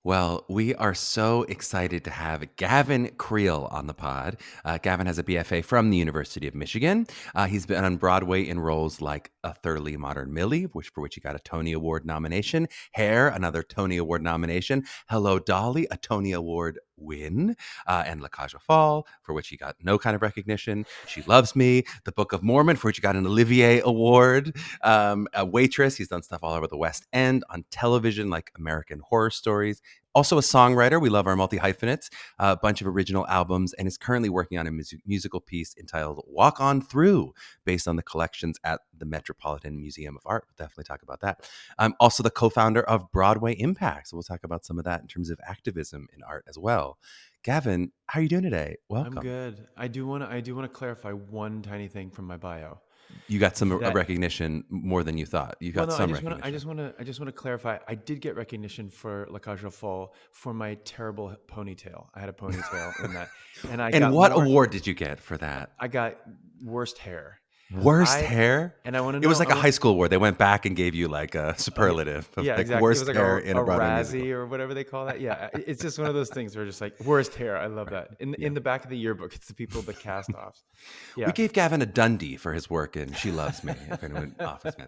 Well, we are so excited to have Gavin Creel on the pod. Gavin has a BFA from the University of Michigan. He's been on Broadway in roles like A Thoroughly Modern Millie, for which he got a Tony Award nomination, Hair, another Tony Award nomination, Hello Dolly, a Tony Award win, and La Cage aux Folles, for which he got no kind of recognition, She Loves Me, The Book of Mormon, for which he got an Olivier Award, a Waitress. He's done stuff all over the West End, on television like American Horror Stories. Also a songwriter. We love our multi-hyphenates, a bunch of original albums, and is currently working on a musical piece entitled Walk On Through, based on the collections at the Metropolitan Museum of Art. We'll definitely talk about that. I'm also the co-founder of Broadway Impact, so we'll talk about some of that in terms of activism in art as well. Gavin, how are you doing today? I'm Welcome. good. I do want to clarify one tiny thing from my bio. You got some That recognition more than you thought. You well, got no, I some just want to I recognition. just want to I just want to clarify. I did get recognition for La Cage aux Folles for my terrible ponytail. I had a ponytail in that, and I And got what more. award did you get for that? I got worst hair. Worst I hair? and I want to It was know. like I a want. high school award. They went back and gave you like a Okay. superlative of Yeah, like exactly. It was worst like hair in a a Broadway musical. Razzie or whatever they call that. Yeah, it's just one of those things where just like worst hair. I love Right. that. In Yeah. in the back of the yearbook, it's the people the cast offs. We Yeah. gave Gavin a Dundee for his work in She Loves Me, if anyone offers me.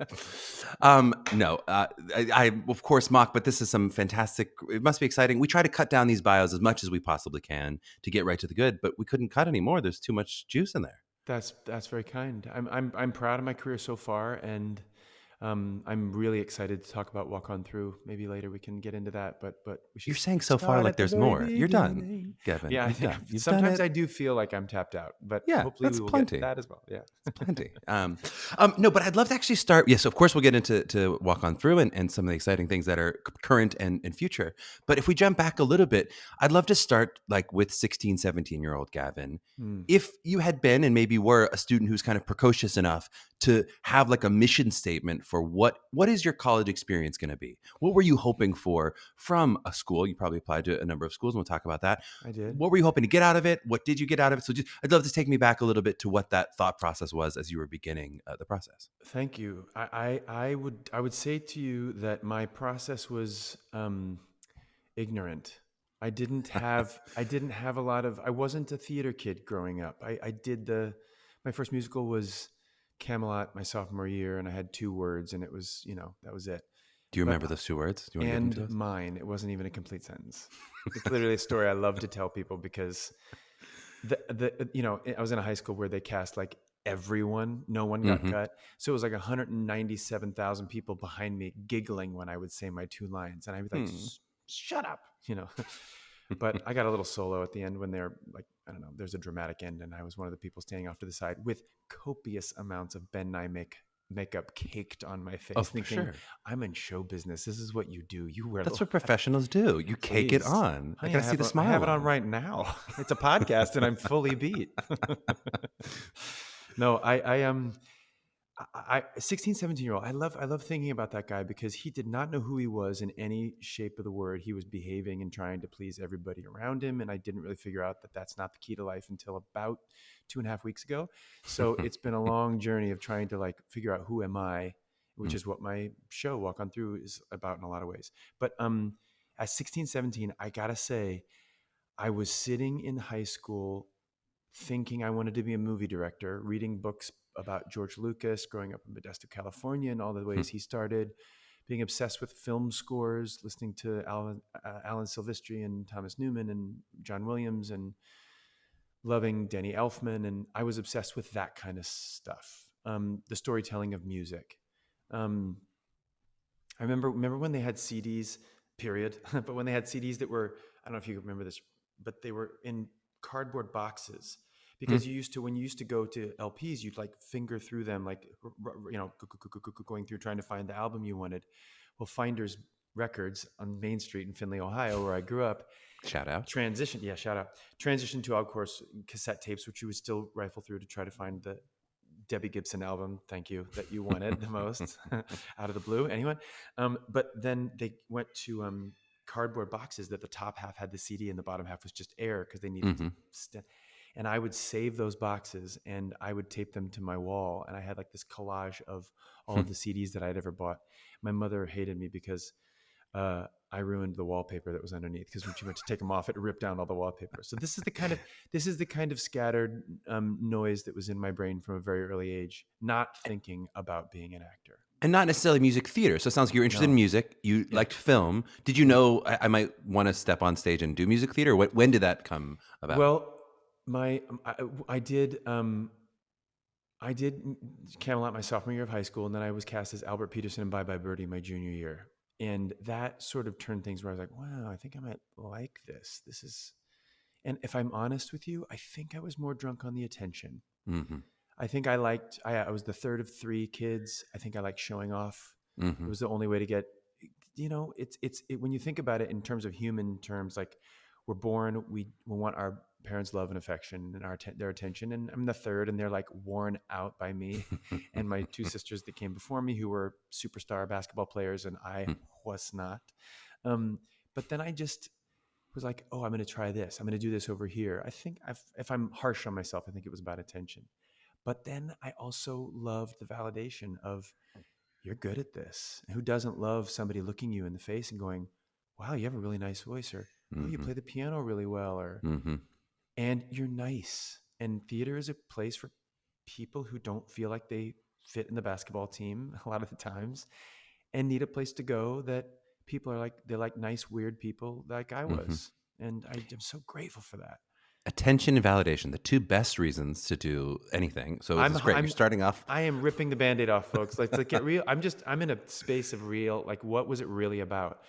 No, I of course mock, but this is some fantastic, it must be exciting. We try to cut down these bios as much as we possibly can to get right to the good, but we couldn't cut anymore. There's too much juice in there. That's very kind. I'm proud of my career so far, and I'm really excited to talk about Walk On Through. Maybe later we can get into that, but we You're should saying so far start like at the there's very more. You're done, beginning. Gavin. Yeah, I You've think done. You've done sometimes it. I do feel like I'm tapped out, but Yeah, hopefully that's we will get to plenty. that as well. Yeah. Plenty. No, but I'd love to actually start. Yes, of course, we'll get into to walk on through and some of the exciting things that are current and future. But if we jump back a little bit, I'd love to start like with 16, 17-year-old Gavin. Hmm. If you had been and maybe were a student who's kind of precocious enough to have like a mission statement for what is your college experience going to be? What were you hoping for from a school? You probably applied to a number of schools, and we'll talk about that. I did. What were you hoping to get out of it? What did you get out of it? So I'd love to take me back a little bit to what that thought process was as you were beginning the process. Thank you. I would say to you that my process was ignorant. I didn't have a lot of. I wasn't a theater kid growing up. I did my first musical was Camelot my sophomore year, and I had two words, and it was that was it. Do you But remember those two words? Do you want to give them to and us? mine, it wasn't even a complete sentence. It's literally a story I love to tell people because I was in a high school where they cast like everyone, no one got Mm-hmm. cut. So it was like 197,000 people behind me giggling when I would say my two lines. And I'd be like, Hmm. shut up. But I got a little solo at the end when they're like, I don't know, there's a dramatic end. And I was one of the people standing off to the side with copious amounts of Ben Nye makeup caked on my face, Oh, for thinking, sure. I'm in show business. This is what you do. You wear That's little what professionals do. You cake it please. on. I Honey, gotta see the I smile have it on lines. right now. It's a podcast and I'm fully beat. No, I 16, 17-year-old. I love thinking about that guy because he did not know who he was in any shape of the word. He was behaving and trying to please everybody around him. And I didn't really figure out that that's not the key to life until about 2.5 weeks ago. So it's been a long journey of trying to like figure out who am I, which is what my show Walk On Through is about in a lot of ways. But at 16, 17, I gotta say, I was sitting in high school thinking I wanted to be a movie director, reading books about George Lucas, growing up in Modesto, California, and all the ways he started, being obsessed with film scores, listening to Alan Silvestri and Thomas Newman and John Williams, and loving Danny Elfman. And I was obsessed with that kind of stuff, the storytelling of music. Um, I remember when they had CDs, period, but when they had CDs that were, I don't know if you remember this, but they were in cardboard boxes because when you used to go to LPs, you'd like finger through them, like, going through trying to find the album you wanted. Well, Finders Records on Main Street in Findlay, Ohio, where I grew up, Shout out. shout out, transition to, of course, cassette tapes, which you would still rifle through to try to find the Debbie Gibson album, thank you, that you wanted the most out of the blue. Anyone? But then they went to cardboard boxes that the top half had the CD and the bottom half was just air because they needed to Mm-hmm. and I would save those boxes and I would tape them to my wall. And I had like this collage of all of the CDs that I'd ever bought. My mother hated me because I ruined the wallpaper that was underneath because when she went to take them off, it ripped down all the wallpaper. So this is the kind of scattered noise that was in my brain from a very early age, not thinking about being an actor. And not necessarily music theater. So it sounds like you're interested in No. music. You Yeah. liked film. Did you know I might want to step on stage and do music theater? When did that come about? Well, I did Camelot my sophomore year of high school, and then I was cast as Albert Peterson in Bye Bye Birdie my junior year. And that sort of turned things where I was like, wow, I think I might like this. And if I'm honest with you, I think I was more drunk on the attention. Mm-hmm. I think I was the third of three kids. I think I liked showing off. It Mm-hmm. was the only way to get, when you think about it in terms of human terms, like we're born, we want our parents' love and affection and their attention. And I'm the third, and they're like worn out by me and my two sisters that came before me who were superstar basketball players, and I was not. But then I just was like, oh, I'm going to try this. I'm going to do this over here. I think if I'm harsh on myself, I think it was about attention. But then I also loved the validation of, you're good at this. Who doesn't love somebody looking you in the face and going, wow, you have a really nice voice, or oh, you play the piano really well, or and you're nice. And theater is a place for people who don't feel like they fit in the basketball team a lot of the times and need a place to go that people are like, they're like nice, weird people like I was. And I'm so grateful for that. Attention and validation, the two best reasons to do anything. So this is great. You're starting off. I am ripping the Band-Aid off, folks. Let's get real. I'm in a space of real, like, what was it really about?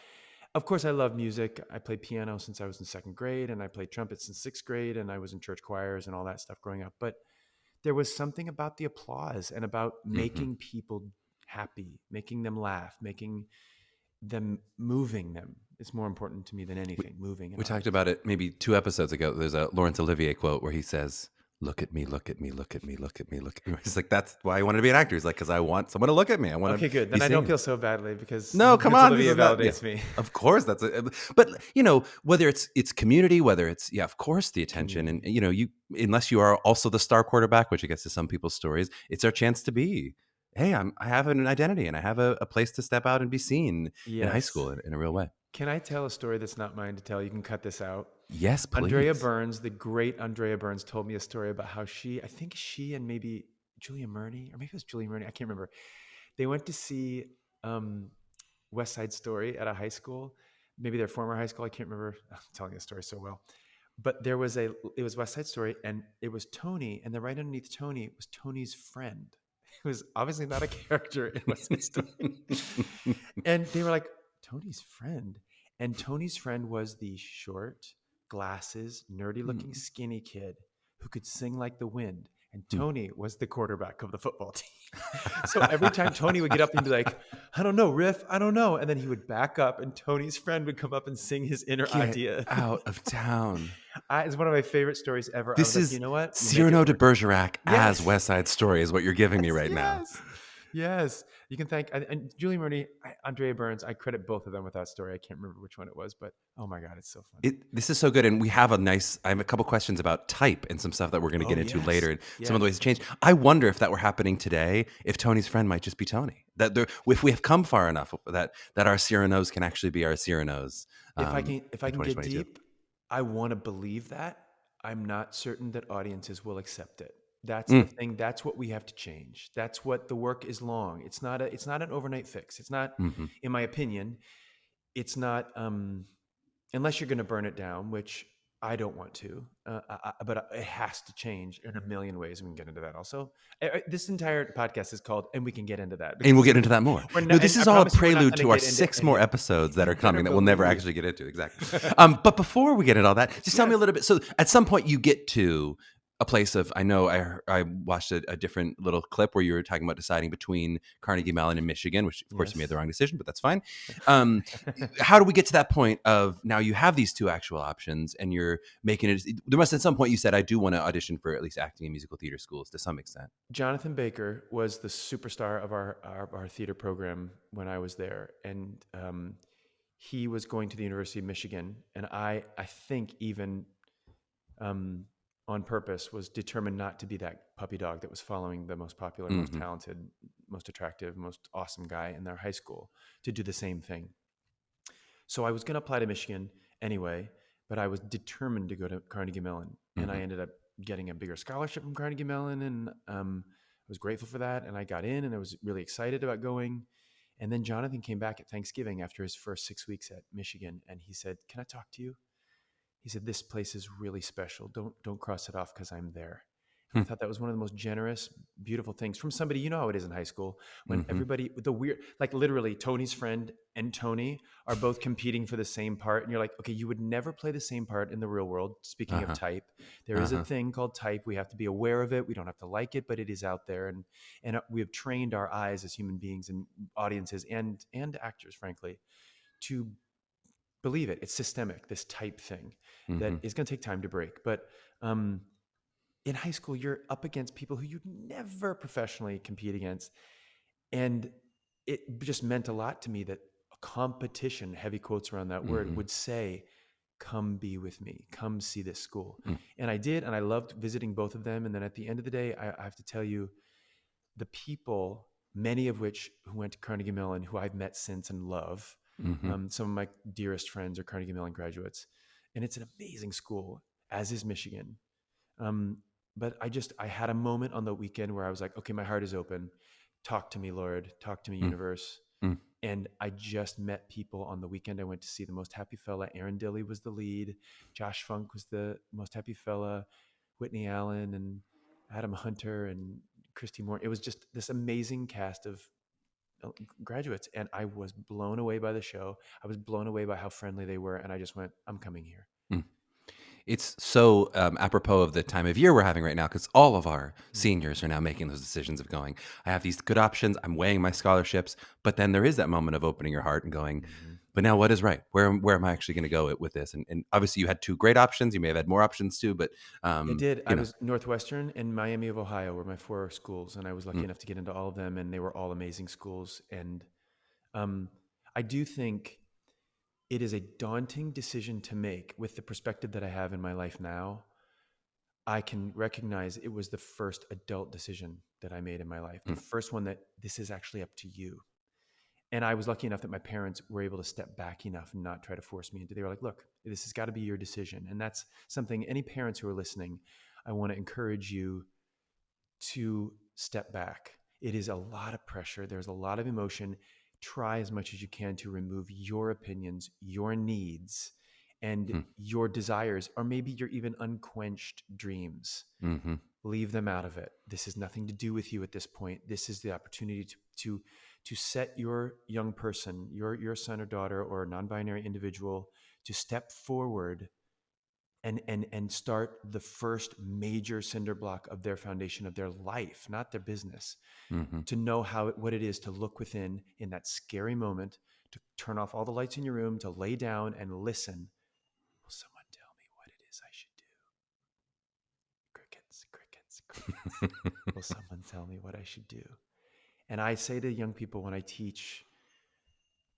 Of course, I love music. I played piano since I was in second grade, and I played trumpet since sixth grade, and I was in church choirs and all that stuff growing up. But there was something about the applause and about making people happy, making them laugh, moving them. It's more important to me than anything. Moving. We talked about it maybe 2 episodes ago. There's a Laurence Olivier quote where he says, "Look at me, look at me, look at me, look at me, look at me." He's like, that's why I wanted to be an actor. He's like, because I want someone to look at me. I want okay, good. Then I don't feel so badly because no, come on, Olivia validates me. Of course, that's it. But whether it's community, whether it's of course the attention, and you unless you are also the star quarterback, which I guess is some people's stories, it's our chance to be. Hey, I have an identity and I have a place to step out and be seen in high school in a real way. Can I tell a story that's not mine to tell? You can cut this out. Yes, please. Andrea Burns, the great Andrea Burns, told me a story about how I think she and maybe Julia Murney, or maybe it was Julia Murney, I can't remember. They went to see West Side Story at a high school, maybe their former high school. I can't remember. I'm telling the story so well. But it was West Side Story, and it was Tony, and then right underneath Tony was Tony's friend. It was obviously not a character in West Side Story. And they were like, Tony's friend. And Tony's friend was the short, glasses, nerdy looking skinny kid who could sing like the wind. And Tony was the quarterback of the football team. So every time Tony would get up and be like, I don't know, riff, I don't know. And then he would back up and Tony's friend would come up and sing his inner idea. Out of town. It's one of my favorite stories ever. This is like, you know what? Cyrano de Bergerac as West Side Story is what you're giving me right now. Yes. You can thank and Julie Murney, Andrea Burns. I credit both of them with that story. I can't remember which one it was, but oh my God, it's so fun. This is so good. And I have a couple questions about type and some stuff that we're going to get into later. Some of the ways to change. I wonder if that were happening today, if Tony's friend might just be Tony. If we have come far enough that our Cyranos can actually be our Cyranos. If I can get deep, I want to believe that. I'm not certain that audiences will accept it. That's the thing. That's what we have to change. That's what the work is long. It's not an overnight fix. It's not, in my opinion, it's not, unless you're going to burn it down, which I don't want to, but it has to change in a million ways. We can get into that also. This entire podcast is called, and we can get into that. And we'll get into that more. This is all a prelude to our 6 more episodes that are coming that we'll never actually get into. Exactly. But before we get into all that, just tell me a little bit. So at some point you get to a place of, I know I watched a different little clip where you were talking about deciding between Carnegie Mellon and Michigan, which of course you made the wrong decision, but that's fine. How do we get to that point of now you have these two actual options and you're making it? There must at some point you said, I do want to audition for at least acting in musical theater schools to some extent. Jonathan Baker was the superstar of our theater program when I was there. And he was going to the University of Michigan. And I think even on purpose was determined not to be that puppy dog that was following the most popular, most talented, most attractive, most awesome guy in their high school, to do the same thing. So I was going to apply to Michigan anyway, but I was determined to go to Carnegie Mellon, and I Mm-hmm. ended up getting a bigger scholarship from Carnegie Mellon, and I was grateful for that. And I got in, and I was really excited about going. And then Jonathan came back at Thanksgiving after his first 6 weeks at Michigan, and he said, "Can I talk to you?" He said, "This place is really special. Don't cross it off because I'm there." And I thought that was one of the most generous, beautiful things from somebody. You know how it is in high school when Mm-hmm. everybody, the weird, like literally Tony's friend and Tony are both competing for the same part, and you're like, okay, you would never play the same part in the real world. Speaking of Uh-huh. type, there is a Uh-huh. thing called type. We have to be aware of it. We don't have to like it, but it is out there, and we have trained our eyes as human beings and audiences and actors, frankly, to believe it. It's systemic, this type thing that Mm-hmm. is going to take time to break. But um, in high school, you're up against people who you'd never professionally compete against. And it just meant a lot to me that a competition, heavy quotes around that word, Mm-hmm. would say, "Come be with me, come see this school." Mm. And I did, and I loved visiting both of them. And then at the end of the day, I have to tell you, the people, many of which who went to Carnegie Mellon, who I've met since and love. Mm-hmm. Some of my dearest friends are Carnegie Mellon graduates, and it's an amazing school, as is Michigan. Um, but I had a moment on the weekend where I was like, okay, my heart is open. Talk to me, Lord. Talk to me, Mm. universe. Mm. And I just met people on the weekend. I went to see The Most Happy Fella. Aaron Dilley was the lead. Josh Funk was the Most Happy Fella. Whitney Allen and Adam Hunter and Christy Moore. It was just this amazing cast of graduates, and I was blown away by the show. I was blown away by how friendly they were, and I just went, "I'm coming here." Mm. It's so apropos of the time of year we're having right now because all of our seniors are now making those decisions of going, I have these good options, I'm weighing my scholarships, but then there is that moment of opening your heart and going, Mm-hmm. but now what is right? Where am I actually going to go with this? And obviously you had two great options. You may have had more options too, but I did. I you know, was Northwestern and Miami of Ohio were my four schools, and I was lucky mm, enough to get into all of them, and they were all amazing schools. And um, I do think it is a daunting decision to make with the perspective that I have in my life now. I can recognize it was the first adult decision that I made in my life, the mm, first one that this is actually up to you. And I was lucky enough that my parents were able to step back enough and not try to force me into. They were like, "Look, this has got to be your decision." And that's something, any parents who are listening, I want to encourage you to step back. It is a lot of pressure. There's a lot of emotion. Try as much as you can to remove your opinions, your needs, and mm, your desires, or maybe your even unquenched dreams. mm-hmm, Leave them out of it. This has nothing to do with you at this point. This is the opportunity to set your young person, your son or daughter or non-binary individual, to step forward and start the first major cinder block of their foundation of their life, not their business. mm-hmm, To know what it is to look within in that scary moment, to turn off all the lights in your room, to lay down and listen. Will someone tell me what it is I should do? Crickets, crickets, crickets. Will someone tell me what I should do? And I say to young people when I teach,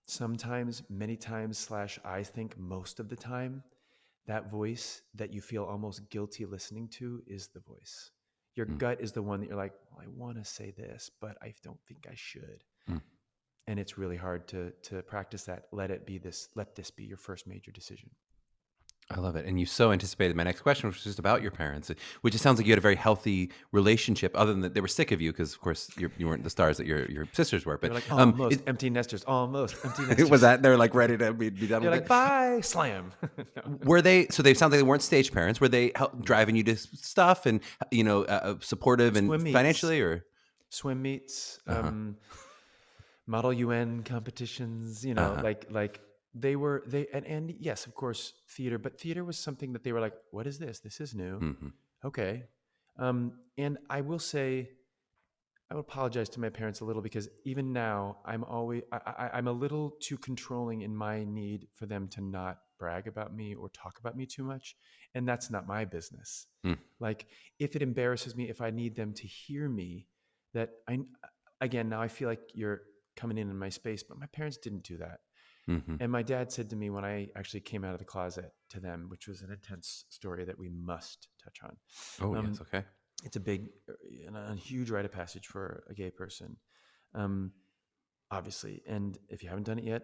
sometimes, many times, slash, I think most of the time, that voice that you feel almost guilty listening to is the voice. Your mm, gut is the one that you're like, well, I want to say this, but I don't think I should. mm. And it's really hard to practice that. Let this be your first major decision. I love it. And you so anticipated my next question, which was just about your parents, which it sounds like you had a very healthy relationship, other than that they were sick of you because, of course, you weren't the stars that your sisters were. They But were like, almost it, empty nesters, almost empty it was nesters. that they're like ready to be done They're with like, it. bye, slam. No. Were they, so they sound like they weren't stage parents. Were they No. driving you to stuff and, supportive and Swim meets, financially or? swim meets, Uh-huh. model UN competitions, Uh-huh. like and yes, of course, theater, but theater was something that they were like, what is this? This is new. Mm-hmm. Okay. And I will say, I would apologize to my parents a little because even now I'm a little too controlling in my need for them to not brag about me or talk about me too much. And that's not my business. Mm, Like if it embarrasses me, if I need them to hear me, that again, now I feel like you're coming in my space, but my parents didn't do that. mm-hmm. And my dad said to me when I actually came out of the closet to them, which was an intense story that we must touch on. Oh, Um, yes. Okay. it's a big and a huge rite of passage for a gay person. Um, obviously. And if you haven't done it yet,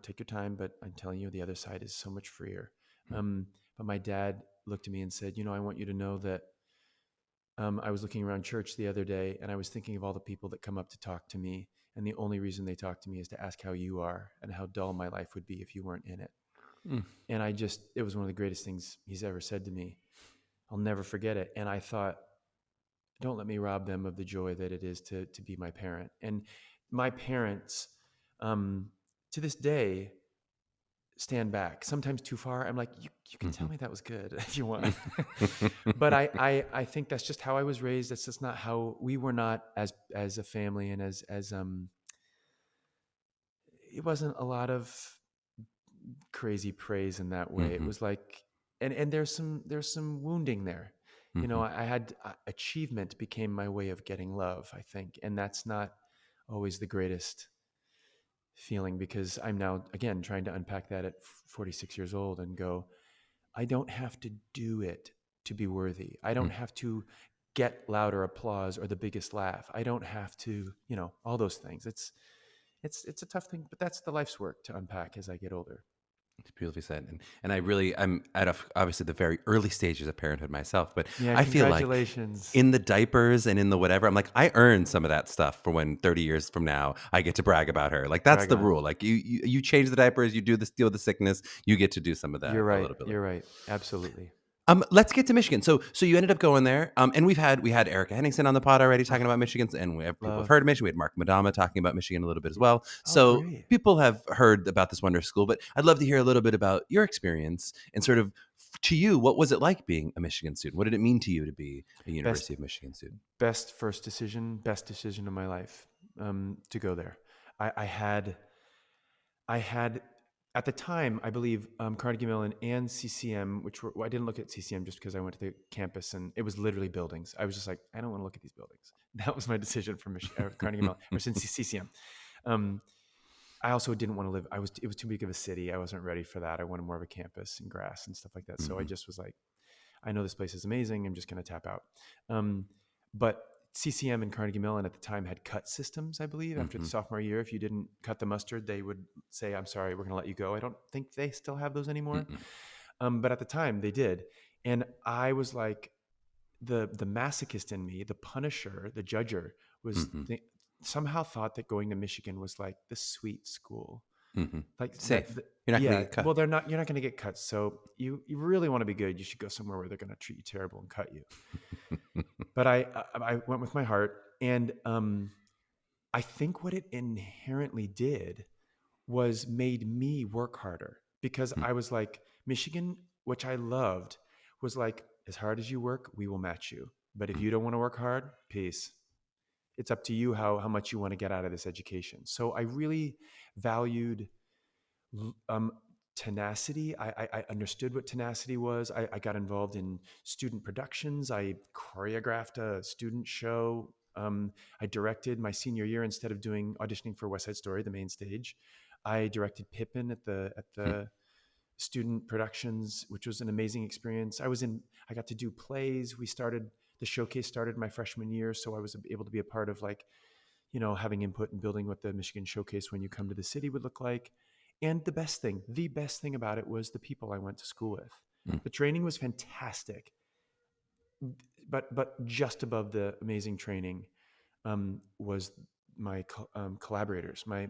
take your time. But I'm telling you, the other side is so much freer. But my dad looked at me and said, I want you to know that I was looking around church the other day and I was thinking of all the people that come up to talk to me. And the only reason they talk to me is to ask how you are and how dull my life would be if you weren't in it. Mm. And it was one of the greatest things he's ever said to me. I'll never forget it. And I thought, don't let me rob them of the joy that it is to be my parent. And my parents, to this day, stand back, sometimes too far. I'm like, you can tell me that was good if you want. But I think that's just how I was raised. That's just not how we were, not as a family, and as it wasn't a lot of crazy praise in that way. It was like, and there's some wounding there. I had achievement became my way of getting love, I think, and that's not always the greatest feeling, because I'm now again trying to unpack that at 46 years old and go, I don't have to do it to be worthy. I don't have to get louder applause or the biggest laugh. I don't have to, all those things. It's a tough thing, but that's the life's work to unpack as I get older. It's beautifully said, and I'm at obviously the very early stages of parenthood myself, but Yeah, I feel like congratulations. in the diapers and in the whatever, I'm like, I earned some of that stuff for when 30 years from now I get to brag about her. Like that's Brag the on. rule. Like you change the diapers, you do this, deal with the sickness, you get to do some of that You're a right. little bit You're later. right. Absolutely. Let's get to Michigan. So you ended up going there, and we had Erica Henningsen on the pod already talking about Michigan, and we have people have Love. heard of Michigan. We had Mark Madama talking about Michigan a little bit as well. Oh, So great. people have heard about this wonderful school, but I'd love to hear a little bit about your experience and sort of to you, what was it like being a Michigan student? What did it mean to you to be a Best University of Michigan student? best decision of my life, to go there. I had at the time, I believe, Carnegie Mellon and CCM, which were, well, I didn't look at CCM just because I went to the campus and it was literally buildings. I was just like, I don't want to look at these buildings. That was my decision for Carnegie Mellon or since CCM. Um, I also didn't want to live. It was too big of a city. I wasn't ready for that. I wanted more of a campus and grass and stuff like that. So I just was like, I know this place is amazing. I'm just going to tap out. But CCM and Carnegie Mellon at the time had cut systems, I believe. After the sophomore year, if you didn't cut the mustard, they would say, I'm sorry, we're going to let you go. I don't think they still have those anymore. But at the time they did. And I was like, the masochist in me, the punisher, the judger, was somehow thought that going to Michigan was like the sweet school. Like Safe. that, You're not going to yeah. get cut. Well, you're not going to get cut. So you really want to be good, you should go somewhere where they're going to treat you terrible and cut you. But I went with my heart, and I think what it inherently did was made me work harder, because I was like, Michigan, which I loved, was like, as hard as you work, we will match you. But if you don't want to work hard, peace. It's up to you how much you want to get out of this education. So I really valued um, tenacity. I understood what tenacity was. I got involved in student productions. I choreographed a student show. I directed my senior year, instead of doing auditioning for West Side Story, the main stage. I directed Pippin at the student productions, which was an amazing experience. I got to do plays. The showcase started my freshman year, so I was able to be a part of, like, having input and building what the Michigan Showcase when you come to the city would look like. And the best thing about it was the people I went to school with. The training was fantastic, but just above the amazing training was my collaborators, my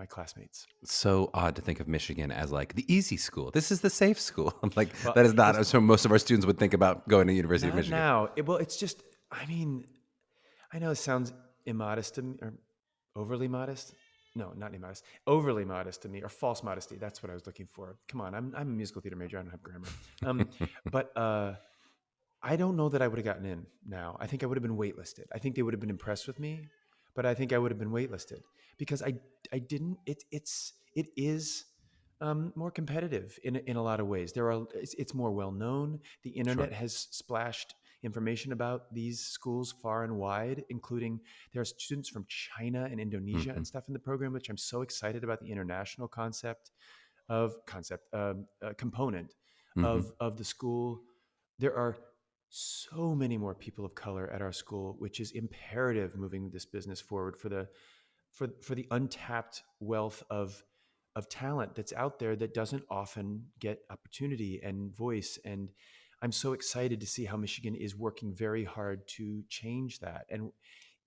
classmates. So odd to think of Michigan as like the easy school. This is the safe school. Like Well, that is not listen, so most of our students would think about going to University of not Michigan. now. It's just, I mean, I know it sounds immodest to me, or overly modest. No, not immodest. Overly modest to me, or false modesty. That's what I was looking for. Come on, I'm a musical theater major. I don't have grammar. But I don't know that I would have gotten in now. I think I would have been waitlisted. I think they would have been impressed with me, but I think I would have been waitlisted, because I didn't. It is more competitive in a lot of ways. It's more well known. The Sure. internet has splashed information about these schools far and wide, including there are students from China and Indonesia and stuff in the program, which I'm so excited about, the international component of the school. There are so many more people of color at our school, which is imperative moving this business forward for the untapped wealth of talent that's out there that doesn't often get opportunity and voice. And I'm so excited to see how Michigan is working very hard to change that. And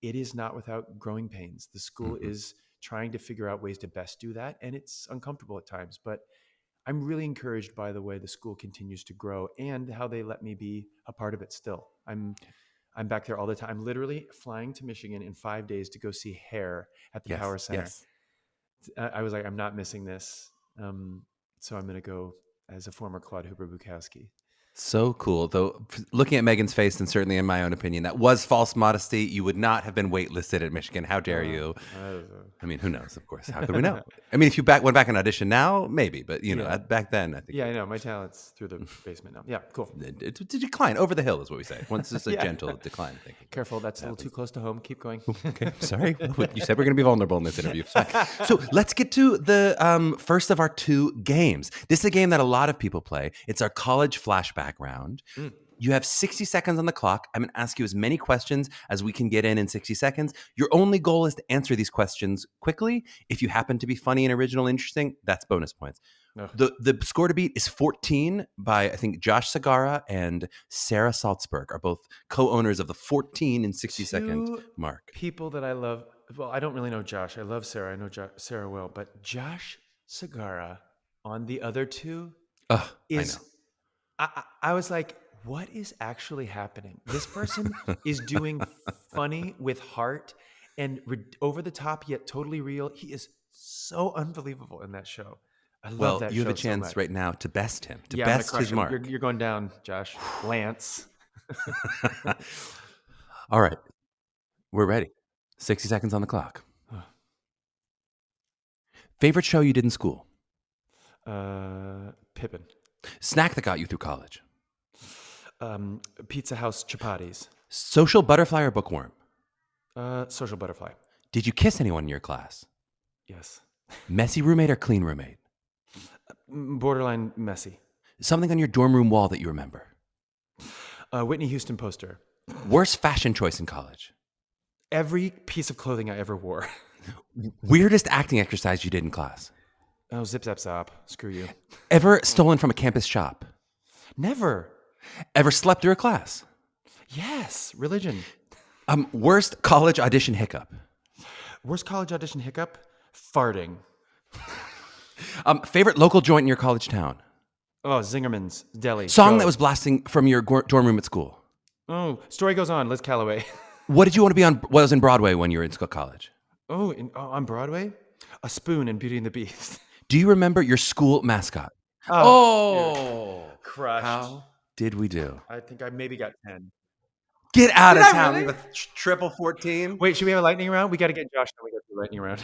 it is not without growing pains. The school Mhm. is trying to figure out ways to best do that, and it's uncomfortable at times. But I'm really encouraged by the way the school continues to grow and how they let me be a part of it still. I'm back there all the time. I'm literally flying to Michigan in 5 days to go see Hair at the Yes, Power Center. yes. I was like, I'm not missing this. So I'm going to go as a former Claude Hooper Bukowski. So cool. Though, looking at Megan's face, and certainly in my own opinion, that was false modesty. You would not have been waitlisted at Michigan. How dare you? I mean, who knows? Of course. How could we know? I mean, if you went back and auditioned now, maybe. But, Yeah. back then, I think Yeah, I know. My talent's through the basement now. Yeah, cool. to decline. Over the hill is what we say. Once it's a Yeah. gentle decline. Thank you. Careful, that's a little too close to home. Keep going. Okay, sorry. You said we're going to be vulnerable in this interview. So let's get to the first of our two games. This is a game that a lot of people play. It's our college flashback round. Mm. You have 60 seconds on the clock. I'm going to ask you as many questions as we can get in 60 seconds. Your only goal is to answer these questions quickly. If you happen to be funny and original and interesting, that's bonus points. Ugh. The score to beat is 14 by, I think, Josh Segarra and Sarah Salzberg are both co-owners of the 14 and 60-second Two mark. people that I love. Well, I don't really know Josh. I love Sarah. I know Sarah well. But Josh Segarra on the other two Oh, is... I was like, what is actually happening? This person is doing funny with heart and over the top yet totally real. He is so unbelievable in that show. I love Well, that you show have a so chance much. right now to best him, to Yeah, I'm gonna best crush his him. mark. You're going down, Josh. Lance. All right, we're ready. 60 seconds on the clock. Favorite show you did in school? Pippin. Snack that got you through college? Pizza House chapatis. Social butterfly or bookworm? Social butterfly. Did you kiss anyone in your class? Yes. Messy roommate or clean roommate? Borderline messy. Something on your dorm room wall that you remember? Whitney Houston poster. Worst fashion choice in college? Every piece of clothing I ever wore. Weirdest acting exercise you did in class? Oh, zip zap zop. Screw you. Ever stolen from a campus shop? Never. Ever slept through a class? Yes. Religion. Worst college audition hiccup? Worst college audition hiccup? Farting. Favorite local joint in your college town? Oh, Zingerman's Deli. Song Go. that was blasting from your dorm room at school? Oh, story goes on. Liz Calloway. What did you want to be on? What was in Broadway when you were in college? On Broadway? A spoon in Beauty and the Beast. Do you remember your school mascot? Crushed. How did we do? I think I maybe got 10. Get out Did of I town. really? We have a triple 14. Wait, should we have a lightning round? We got to get Josh when we go to the lightning round.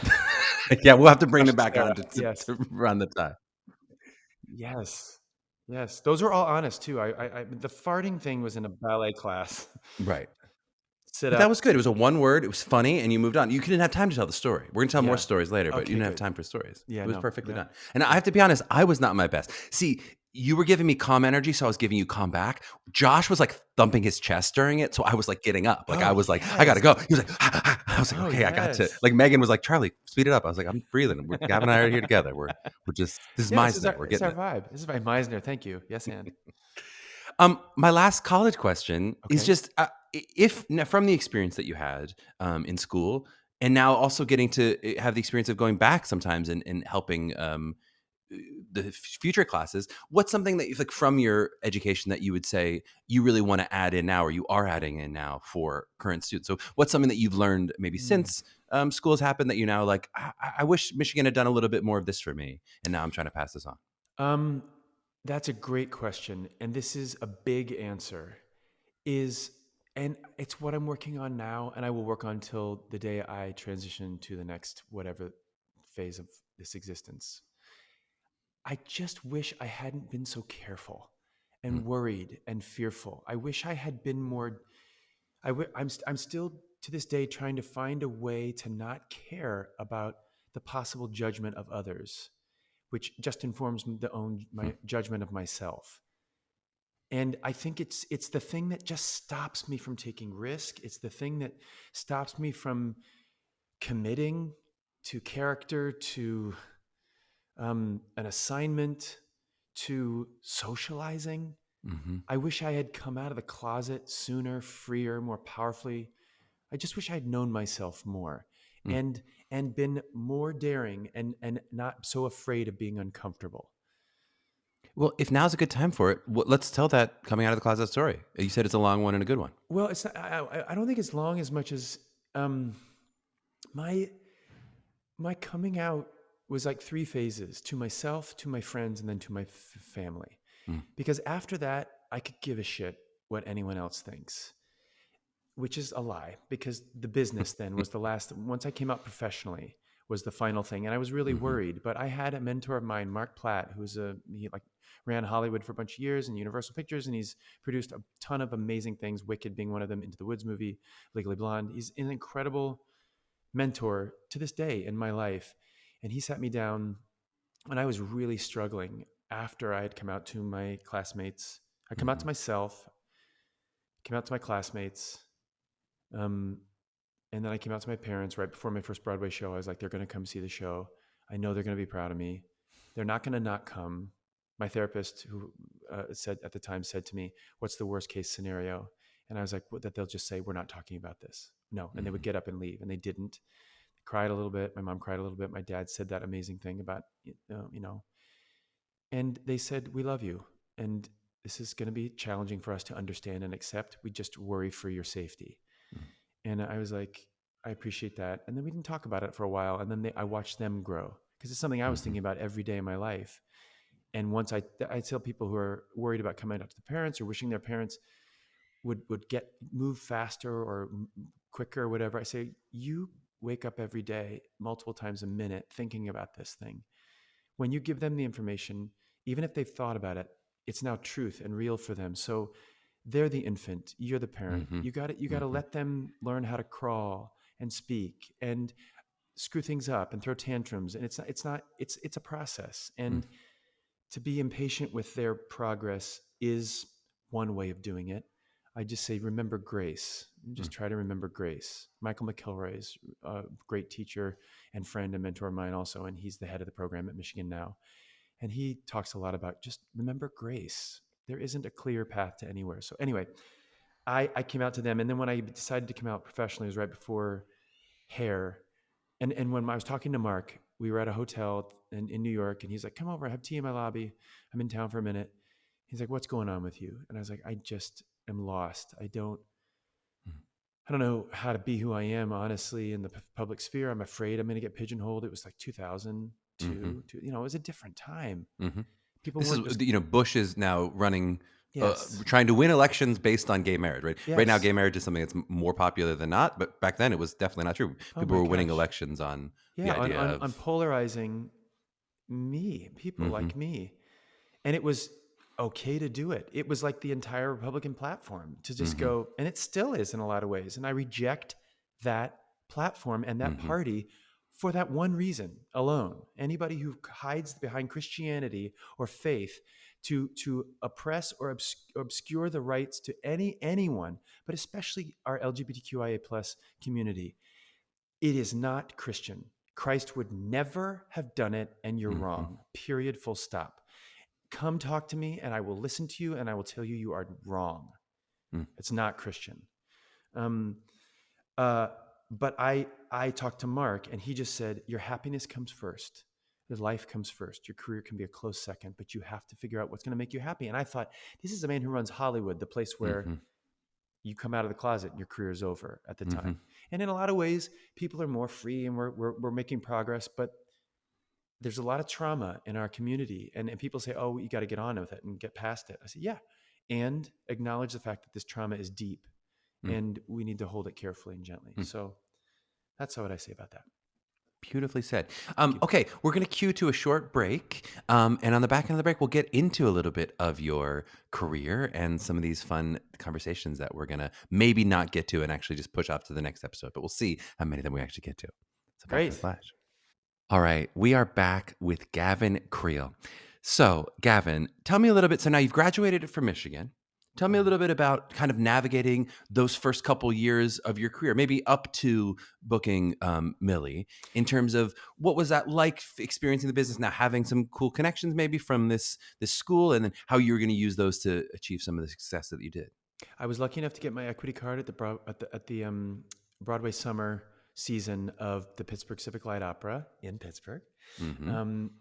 Yeah, we'll have to bring them Josh back Sarah, on to yes. run the tie. Yes. Yes. Those were all honest too. The farting thing was in a ballet class. Right. Sit But up. that was good. It was a one word. It was funny, and you moved on. You couldn't have time to tell the story. We're going to tell more Yeah. stories later, but Okay, you didn't have good. time for stories. Yeah, It was no, perfectly yeah. done. And I have to be honest, I was not my best. See, you were giving me calm energy, so I was giving you calm back. Josh was like thumping his chest during it, so I was like getting up. Like I was like, I got to go. He was like, I was like, okay, I got to. yes. Like Meghan was like, Charlie, speed it up. I was like, I'm breathing. Gavin and I are here together. We're just, this is Meisner. We're getting It's our vibe. This is Meisner. Thank you. Yes, and. My last college question is Okay. just if from the experience that you had in school, and now also getting to have the experience of going back sometimes and helping the future classes, what's something that like from your education that you would say you really want to add in now, or you are adding in now for current students? So what's something that you've learned maybe since school has happened that you now like, I wish Michigan had done a little bit more of this for me, and now I'm trying to pass this on? That's a great question. And this is a big answer. And it's what I'm working on now, and I will work on till the day I transition to the next whatever phase of this existence. I just wish I hadn't been so careful and worried and fearful. I wish I had been more. I'm still to this day trying to find a way to not care about the possible judgment of others, which just informs my judgment of myself. And I think it's the thing that just stops me from taking risk. It's the thing that stops me from committing to character, to an assignment, to socializing. Mm-hmm. I wish I had come out of the closet sooner, freer, more powerfully. I just wish I'd known myself more Mm. and been more daring and not so afraid of being uncomfortable. Well, if now's a good time for it, let's tell that coming out of the closet story. You said it's a long one and a good one. Well, it's not, I don't think it's long as much as um, my my coming out was like three phases: to myself, to my friends, and then to my family. Mm. Because after that, I could give a shit what anyone else thinks, which is a lie, because the business then was the last. Once I came out professionally was the final thing, and I was really Mm-hmm. worried. But I had a mentor of mine, Mark Platt, he like ran Hollywood for a bunch of years and Universal Pictures, and he's produced a ton of amazing things, Wicked being one of them, Into the Woods movie, Legally Blonde. He's an incredible mentor to this day in my life. And he sat me down when I was really struggling after I had come out to my classmates. I come out Mm-hmm. to myself, came out to my classmates, um, and then I came out to my parents right before my first Broadway show. I was like, they're going to come see the show. I know they're going to be proud of me. They're not going to not come. My therapist, who said at the time, said to me, "What's the worst case scenario?" And I was like, "That they'll just say we're not talking about this." No, and they would Mm-hmm. get up and leave, and they didn't. Cried a little bit. My mom cried a little bit. My dad said that amazing thing about, and they said, "We love you. And this is going to be challenging for us to understand and accept. We just worry for your safety." And I was like, "I appreciate that." And then we didn't talk about it for a while. And then I watched them grow, because it's something I was Mm-hmm. thinking about every day of my life. And once I tell people who are worried about coming out to the parents or wishing their parents would get move faster or quicker or whatever, I say, you wake up every day multiple times a minute thinking about this thing. When you give them the information, even if they've thought about it, it's now truth and real for them. So they're the infant, you're the parent. Mm-hmm. You got to Mm-hmm. let them learn how to crawl and speak and screw things up and throw tantrums. And it's a process. And to be impatient with their progress is one way of doing it. I just say, remember grace. Just try to remember grace. Michael McElroy is a great teacher and friend and mentor of mine also, and he's the head of the program at Michigan now. And he talks a lot about just remember grace. There isn't a clear path to anywhere. So anyway, I came out to them, and then when I decided to come out professionally, it was right before Hair. And when I was talking to Mark, we were at a hotel in New York, and he's like, "Come over, have tea in my lobby. I'm in town for a minute." He's like, "What's going on with you?" And I was like, "I just am lost. I don't know how to be who I am, honestly, in the public sphere. I'm afraid I'm going to get pigeonholed." It was like Mm-hmm. 2002. It was a different time. Mm-hmm. People This is, weren't just Bush is now running, yes, trying to win elections based on gay marriage, right? Right now, yes. gay marriage is something that's more popular than not, but back then it was definitely not true. Oh People my were winning gosh, elections on the yeah, idea on of, polarizing people mm-hmm. like me. And it was okay to do it. It was like the entire Republican platform to just Mm-hmm. go, and it still is in a lot of ways. And I reject that platform and that Mm-hmm. party for that one reason alone. Anybody who hides behind Christianity or faith to oppress or obscure the rights to anyone, but especially our LGBTQIA plus community, it is not Christian. Christ would never have done it, and you're Mm-hmm. wrong. Period. Full stop. Come talk to me, and I will listen to you, and I will tell you you are wrong. It's not Christian. Um, uh, but I talked to Mark, and he just said, your happiness comes first. Your life comes first. Your career can be a close second, but you have to figure out what's going to make you happy. And I thought, this is a man who runs Hollywood, the place where Mm-hmm. you come out of the closet and your career is over at the Mm-hmm. time. And in a lot of ways, people are more free, and we're making progress, but there's a lot of trauma in our community. And people say, oh, you got to get on with it and get past it. I say, yeah. And acknowledge the fact that this trauma is deep and we need to hold it carefully and gently. Mm-hmm. So that's what I say about that. Beautifully said. Thank you. Okay, we're going to cue to a short break. And on the back end of the break, we'll get into a little bit of your career and some of these fun conversations that we're going to maybe not get to and actually just push off to the next episode. But we'll see how many of them we actually get to. So back to the Great. flash. All right, we are back with Gavin Creel. So, Gavin, tell me a little bit. So now you've graduated from Michigan. Tell me a little bit about kind of navigating those first couple years of your career, maybe up to booking Millie, in terms of what was that like experiencing the business now, having some cool connections maybe from this school, and then how you were going to use those to achieve some of the success that you did. I was lucky enough to get my equity card at the Broadway summer season of the Pittsburgh Civic Light Opera in Pittsburgh. Mm-hmm. Um,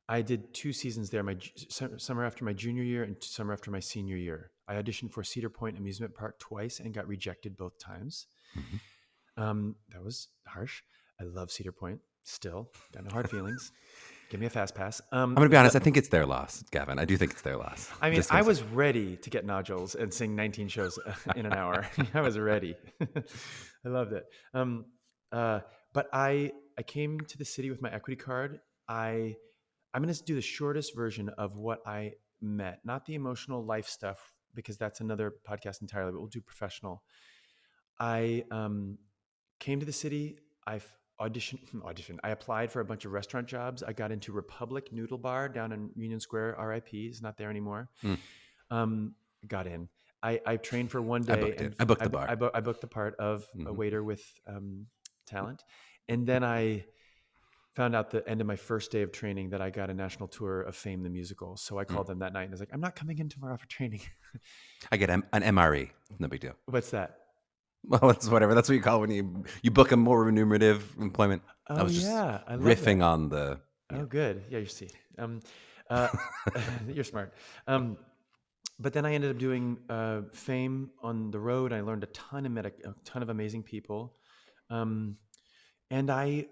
I did 2 seasons there, summer after my junior year and summer after my senior year. I auditioned for Cedar Point Amusement Park twice and got rejected both times. Mm-hmm. That was harsh. I love Cedar Point still. Got no hard feelings. Give me a fast pass. I'm going to be honest. I think it's their loss, Gavin. I do think it's their loss. I mean, Just gonna I say. was ready to get nodules and sing 19 shows in an hour. I was ready. I loved it. But I came to the city with my equity card. I'm going to do the shortest version of what I met, not the emotional life stuff, because that's another podcast entirely, but we'll do professional. I came to the city. I auditioned. I applied for a bunch of restaurant jobs. I got into Republic Noodle Bar down in Union Square. RIP, is not there anymore. Got in. I trained for one I day booked and it. I booked the bar. I booked the part of a Mhm. waiter with talent, and then I found out the end of my first day of training that I got a national tour of Fame the musical. So I called them that night and I was like, "I'm not coming in tomorrow for training." I get an MRE. No big deal. What's that? Well, it's whatever. That's what you call when you book a more remunerative employment. I Oh was just yeah, I love riffing that. on the. Yeah. Oh, good. Yeah, you see. Uh, you're smart. But then I ended up doing Fame on the road. I learned a ton of amazing people, and I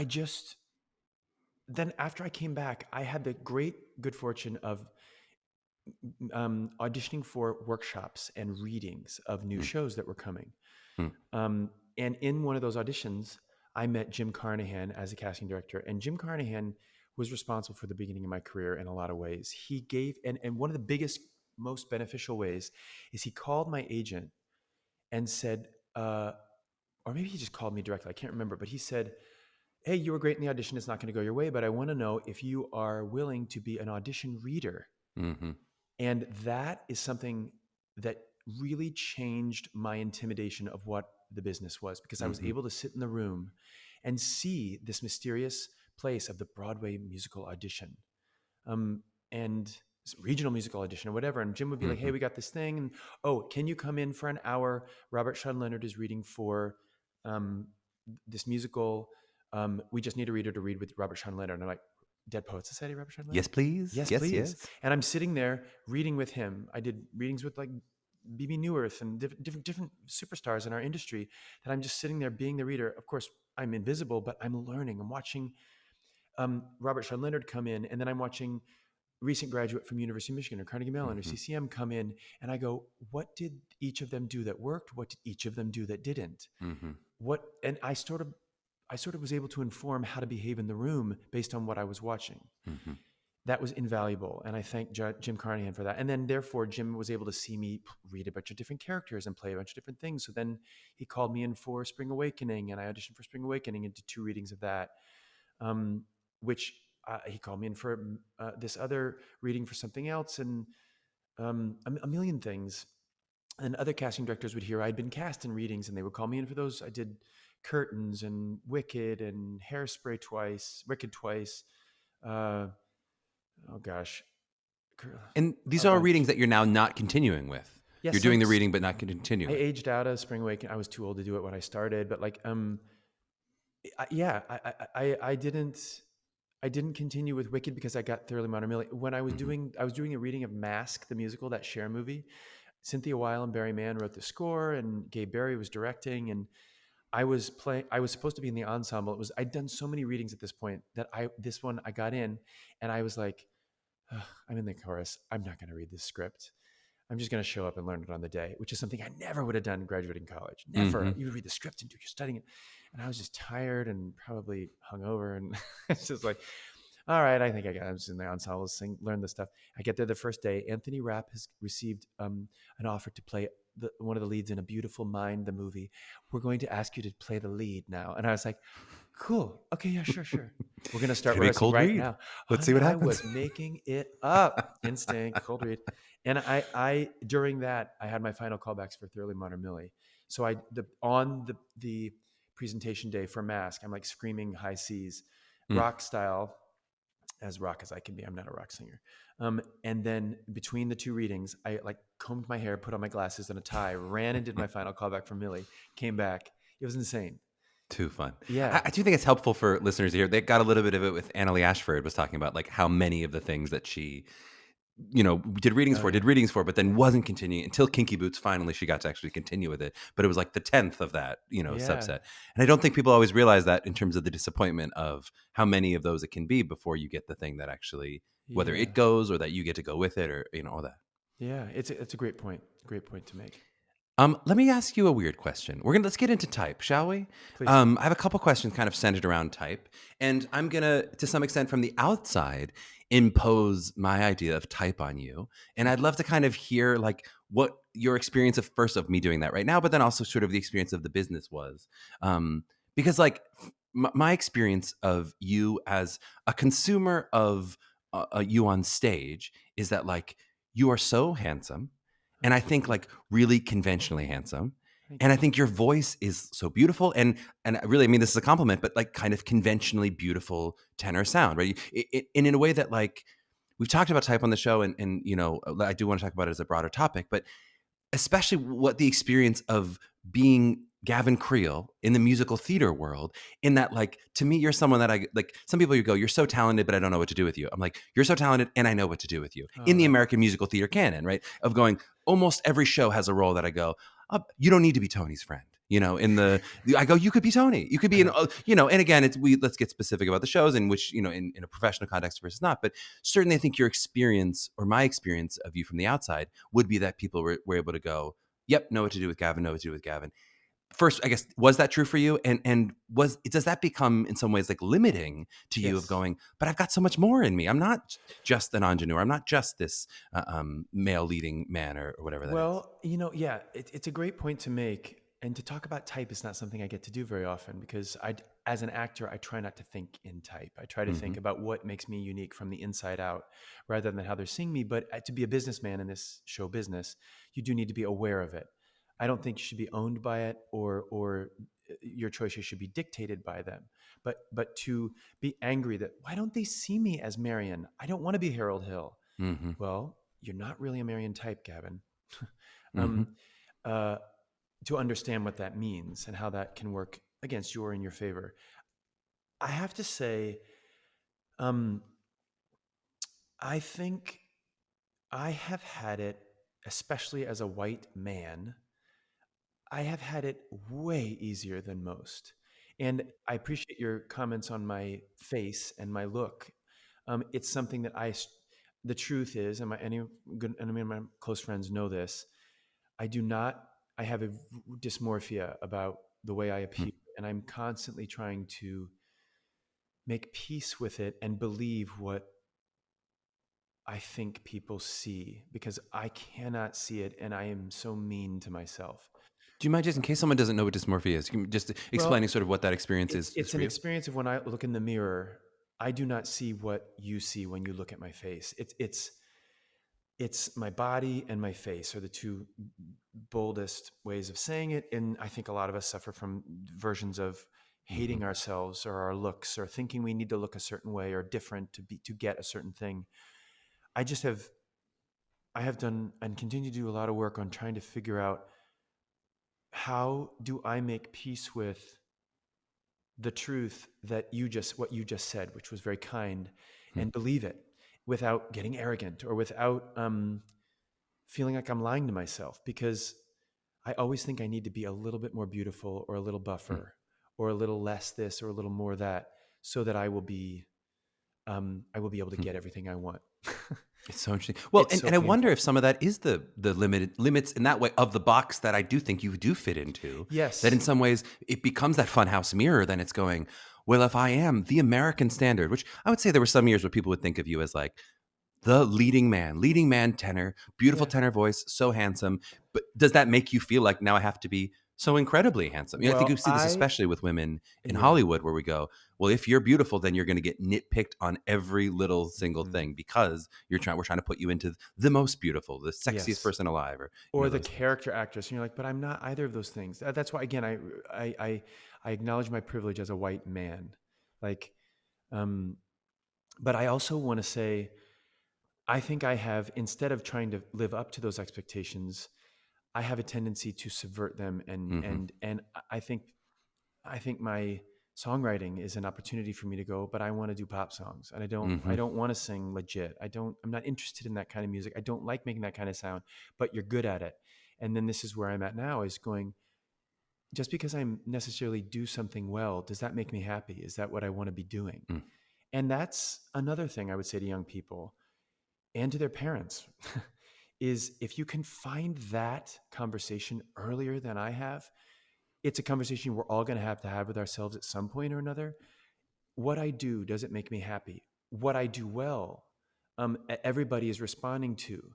just then after I came back, I had the great good fortune of auditioning for workshops and readings of new Mm, shows that were coming. mm, And in one of those auditions, I met Jim Carnahan as a casting director. And Jim Carnahan was responsible for the beginning of my career in a lot of ways. He gave, and one of the biggest, most beneficial ways is he called my agent and said, or maybe he just called me directly. I can't remember, but he said, "Hey, you were great in the audition. It's not going to go your way, but I want to know if you are willing to be an audition reader." mhm, And that is something that really changed my intimidation of what the business was, because I was mhm, able to sit in the room and see this mysterious place of the Broadway musical audition, and regional musical audition or whatever. And Jim would be like, "Hey, mhm, we got this thing. And oh, can you come in for an hour? Robert Sean Leonard is reading for um, this musical. We just need a reader to read with Robert Sean Leonard." And I'm like, Dead Poets Society, Robert Sean Leonard? Yes, please. Yes, Yes, please. yes. And I'm sitting there reading with him. I did readings with like BB Newirth and different superstars in our industry. That I'm just sitting there being the reader. Of course, I'm invisible, but I'm learning. I'm watching Robert Sean Leonard come in, and then I'm watching recent graduate from University of Michigan or Carnegie Mellon or Mhm, CCM come in, and I go, "What did each of them do that worked? What did each of them do that didn't? mhm, What?" And I sort of was able to inform how to behave in the room based on what I was watching. mhm, That was invaluable, and I thank Jim Carnahan for that. And then therefore Jim was able to see me read a bunch of different characters and play a bunch of different things. So then he called me in for Spring Awakening, and I auditioned for Spring Awakening and did 2 readings of that. um, which he called me in for this other reading for something else, and a million things. And other casting directors would hear I'd been cast in readings, and they would call me in for those. I did Curtains and Wicked and Hairspray twice, Wicked twice. Uh, oh gosh, And these a are bunch. readings that you're now not continuing with. Yeah, You're doing the reading, but not I continuing. aged out of Spring Awakening. I was too old to do it when I started, but like, yeah, I didn't continue with Wicked because I got Thoroughly Modern Millie. When Mhm, I was doing a reading of Mask, the musical, that Cher movie. Cynthia Weil and Barry Mann wrote the score, and Gabe Barry was directing. And I was playing. I was supposed to be in the ensemble. I'd done so many readings at this point that this one I got in, and I was like, "Ugh, I'm in the chorus. I'm not going to read this script. I'm just going to show up and learn it on the day," which is something I never would have done graduating college. Never. mhm. You would read the script and do your studying it. And I was just tired and probably hungover. And it's just like, all right, I think I got. I'm just in the ensemble, learn this stuff. I get there the first day. Anthony Rapp has received an offer to play one of the leads in A Beautiful Mind, the movie. We're going to ask you to play the lead now. And I was like, Cool. Okay, yeah, sure. We're gonna It's start gonna be a rehearsing cold right read. now. Let's see Honey, what I happens. was making it up. Instinct, cold read. And I during that, I had my final callbacks for Thoroughly Modern Millie. So on the presentation day for Mask, I'm like screaming high C's, Mm, rock style, as rock as I can be. I'm not a rock singer. And then between the two readings, I like combed my hair, put on my glasses and a tie, ran and did my final callback for Millie, came back. It was insane. too fun. Yeah. I do think it's helpful for listeners here. They got a little bit of it with Annalie Ashford was talking about like how many of the things that she did Oh yeah. readings for, but then wasn't continuing until Kinky Boots. Finally, she got to actually continue with it. But it was like the 10th of that, Yeah. subset. And I don't think people always realize that in terms of the disappointment of how many of those it can be before you get the thing that actually, whether Yeah. it goes or that you get to go with it or, all that. Yeah. It's a great point. Great point to make. Let me ask you a weird question. Let's get into type, shall we? Please. I have a couple questions kind of centered around type, and I'm gonna, to some extent, from the outside, impose my idea of type on you. And I'd love to kind of hear like what your experience of first of me doing that right now, but then also sort of the experience of the business was, because like my experience of you as a consumer of you on stage is that like you are so handsome and I Oh, thank think you. like really conventionally handsome. Thank And I you. think your voice is so beautiful, and I really, I mean this is a compliment, but like kind of conventionally beautiful tenor sound, right? And in a way that like we've talked about type on the show, and I do want to talk about it as a broader topic, but especially what the experience of being Gavin Creel in the musical theater world, in that like to me you're someone that I like. Some people you go, you're so talented but I don't know what to do with you. I'm like, you're so talented and I know what to do with you in Oh, the that. American musical theater canon, right? Of going, almost every show has a role that I go, you don't need to be Tony's friend. In I go, you could be Tony. You could be Uh-huh. and again, let's get specific about the shows in which, in a professional context versus not. But certainly I think your experience or my experience of you from the outside would be that people were able to go, yep, know what to do with Gavin, know what to do with Gavin. First, I guess, was that true for you? And does that become in some ways like limiting to you of Yes. going, but I've got so much more in me. I'm not just an ingenue. I'm not just this male leading man or whatever that is. Well, yeah, it's a great point to make. And to talk about type is not something I get to do very often because as an actor, I try not to think in type. I try to Mm-hmm. think about what makes me unique from the inside out rather than how they're seeing me. But to be a businessman in this show business, you do need to be aware of it. I don't think you should be owned by it or your choices should be dictated by them. But to be angry that why don't they see me as Marion? I don't want to be Harold Hill. Mm-hmm. Well, you're not really a Marion type, Gavin. Mm-hmm. um, uh, to understand what that means and how that can work against you or in your favor. I have to say, um, I think I have had it, especially as a white man, I have had it way easier than most. And I appreciate your comments on my face and my look. It's something that the truth is, and and I mean, my close friends know this. I do not, I have a dysmorphia about the way I appear, and I'm constantly trying to make peace with it and believe what I think people see because I cannot see it and I am so mean to myself. Do you mind, just in case someone doesn't know what dysmorphia is, just Well, explaining sort of what that experience it's is it's for an you? experience of when I look in the mirror, I do not see what you see when you look at my face. It's my body and my face are the two boldest ways of saying it. And I think a lot of us suffer from versions of Mm-hmm. hating ourselves or our looks or thinking we need to look a certain way or different to get a certain thing. I just have I have done and continue to do a lot of work on trying to figure out how do I make peace with the truth that what you just said, which was very kind, and believe it without getting arrogant or without feeling like I'm lying to myself because I always think I need to be a little bit more beautiful or a little Mm-hmm. buffer or a little less this or a little more that so that I will be able to get everything I want. It's so interesting. Well, It's and, so and I wonder painful. if some of that is the limited limits in that way of the box that I do think you do fit into. That in Yes. some ways it becomes that funhouse mirror. Then it's going, well, if I am the American standard, which I would say there were some years where people would think of you as like the leading man tenor, beautiful Yeah. tenor voice, so handsome. But does that make you feel like now I have to be So incredibly handsome. I think you Well, see this especially with women in yeah. Hollywood, where we go, well, if you're beautiful, then you're going to get nitpicked on every little single Mhm. thing because we're trying to put you into the most beautiful, the sexiest Yes. person alive, or Or the those things. character actress, and you're like, but I'm not either of those things. That's why, again, I, I, I acknowledge my privilege as a white man. Like, um, but I also want to say, I think I have, instead of trying to live up to those expectations, I have a tendency to subvert them, Hmm. and I think my songwriting is an opportunity for me to go, but I want to do pop songs, and I Hmm. don't want to sing legit. I'm not interested in that kind of music. I don't like making that kind of sound, but you're good at it. And then this is where I'm at now, is going, just because I'm necessarily do something well, does that make me happy? Is that what I want to be doing? And that's another thing I would say to young people and to their parents is, if you can find that conversation earlier than I have, it's a conversation we're all going to have with ourselves at some point or another. What I do, does it make me happy? What I do well, everybody is responding to.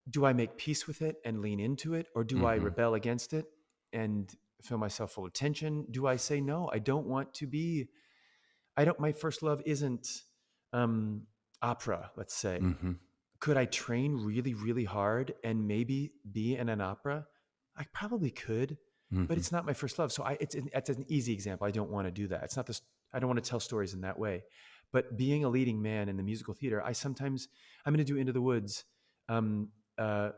Do I make peace with it and lean into it, or do I Hmm. rebel against it and feel myself full of tension? Do I say no? I don't want to be. I don't. My first love isn't um, opera. Let's say. Hmm. Could I train really, really hard and maybe be in an opera? I probably could, but Hmm. it's not my first love. So it's an easy example. I don't want to do that. It's not this. I don't want to tell stories in that way. But being a leading man in the musical theater, I'm going to do Into the Woods um, uh,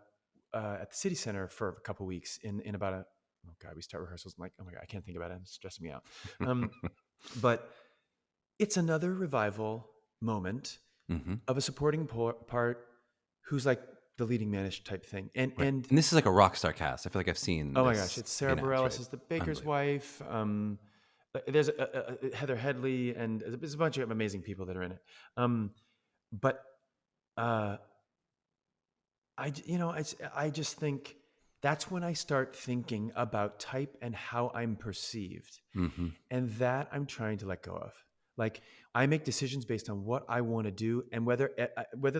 at the City Center for a couple weeks in about a. Oh God, we start rehearsals. I'm like, oh my God, I can't think about it. It's stressing me out. Um, but it's another revival moment Hmm. of a supporting part who's like the leading manish type thing. Right. And this is like a rock star cast. I feel like I've seen Oh my gosh, this it's Sarah announced, Bareilles right? is the baker's Unbelievable. wife. There's Heather Headley, and there's a bunch of amazing people that are in it. But uh, I just think that's when I start thinking about type and how I'm perceived. Hmm. And that I'm trying to let go of. Like, I make decisions based on what I want to do, and whether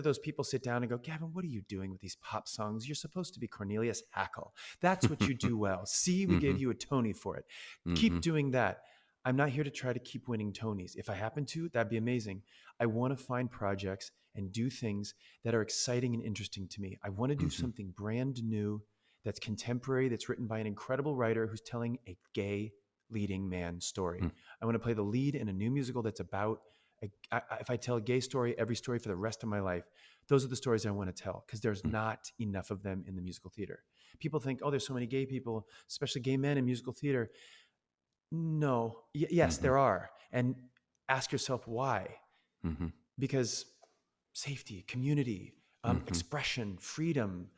those people sit down and go, Gavin, what are you doing with these pop songs? You're supposed to be Cornelius Hackle. That's what you do well. See, we gave Hmm. you a Tony for it. Hmm. Keep doing that. I'm not here to try to keep winning Tonys. If I happen to, that'd be amazing. I want to find projects and do things that are exciting and interesting to me. I want to do Hmm. something brand new, that's contemporary, that's written by an incredible writer who's telling a gay leading man story. I want to play the lead in a new musical that's about, if I tell a gay story, every story for the rest of my life, those are the stories I want to tell, because there's not enough of them in the musical theater. People think, oh, there's so many gay people, especially gay men in musical theater. No, yes, Hmm. there are. And ask yourself why. Hmm. Because safety, community, Hmm. expression, freedom,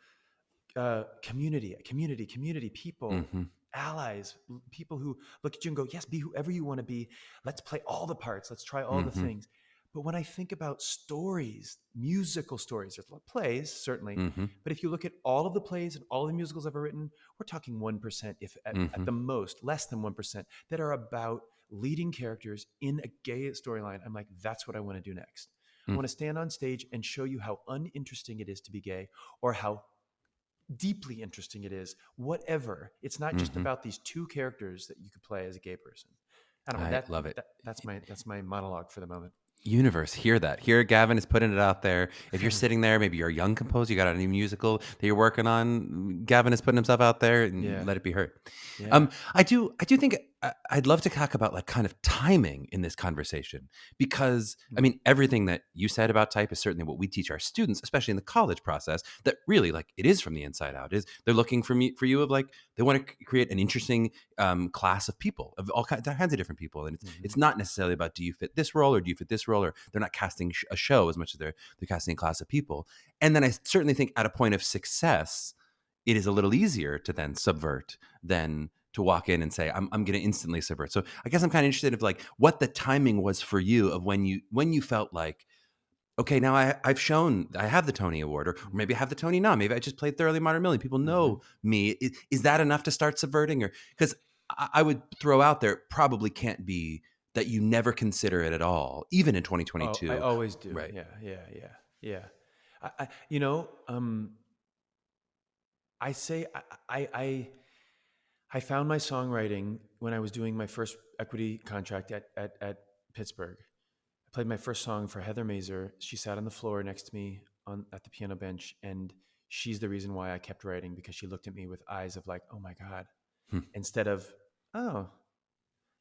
community, people, Hmm. allies, people who look at you and go, yes, be whoever you want to be. Let's play all the parts. Let's try all the Hmm. things. But when I think about stories, musical stories, there's a lot of plays, certainly. Hmm. But if you look at all of the plays and all the musicals I've ever written, we're talking 1%, if at Hmm. the most, less than 1%, that are about leading characters in a gay storyline. I'm like, that's what I want to do next. I want to stand on stage and show you how uninteresting it is to be gay, or how deeply interesting it is. Whatever. It's not just Hmm. about these two characters that you could play as a gay person. I don't know. I love it. That's my monologue for the moment. Universe, hear that. Here, Gavin is putting it out there. If you're sitting there, maybe you're a young composer, you got a new musical that you're working on. Gavin is putting himself out there, and Yeah. let it be heard. Yeah. I do think I'd love to talk about like kind of timing in this conversation, because I mean everything that you said about type is certainly what we teach our students, especially in the college process. That really, like, it is from the inside out. Is they're looking for you of like, they want to create an interesting class of people, of all kinds of different people, and it's Mm-hmm. not necessarily about, do you fit this role or do you fit this role, or they're not casting a show as much as they're casting a class of people. And then I certainly think at a point of success, it is a little easier to then subvert than to walk in and say, I'm going to instantly subvert. So I guess I'm kind of interested of like what the timing was for you of when you felt like, okay, now I've shown I have the Tony Award, or maybe I have the Tony now. Maybe I just played Thoroughly Modern Millie. People Mm-hmm. know me. Is that enough to start subverting? Or because I would throw out there, it probably can't be that you never consider it at all, even in Oh, I 2022. always do. Right. Yeah. Yeah. Yeah. Yeah. I you know, I say I I found my songwriting when I was doing my first equity contract at Pittsburgh. I played my first song for Heather Mazer. She sat on the floor next to me at the piano bench, and she's the reason why I kept writing, because she looked at me with eyes of like, oh my God, Hmm. instead of, oh.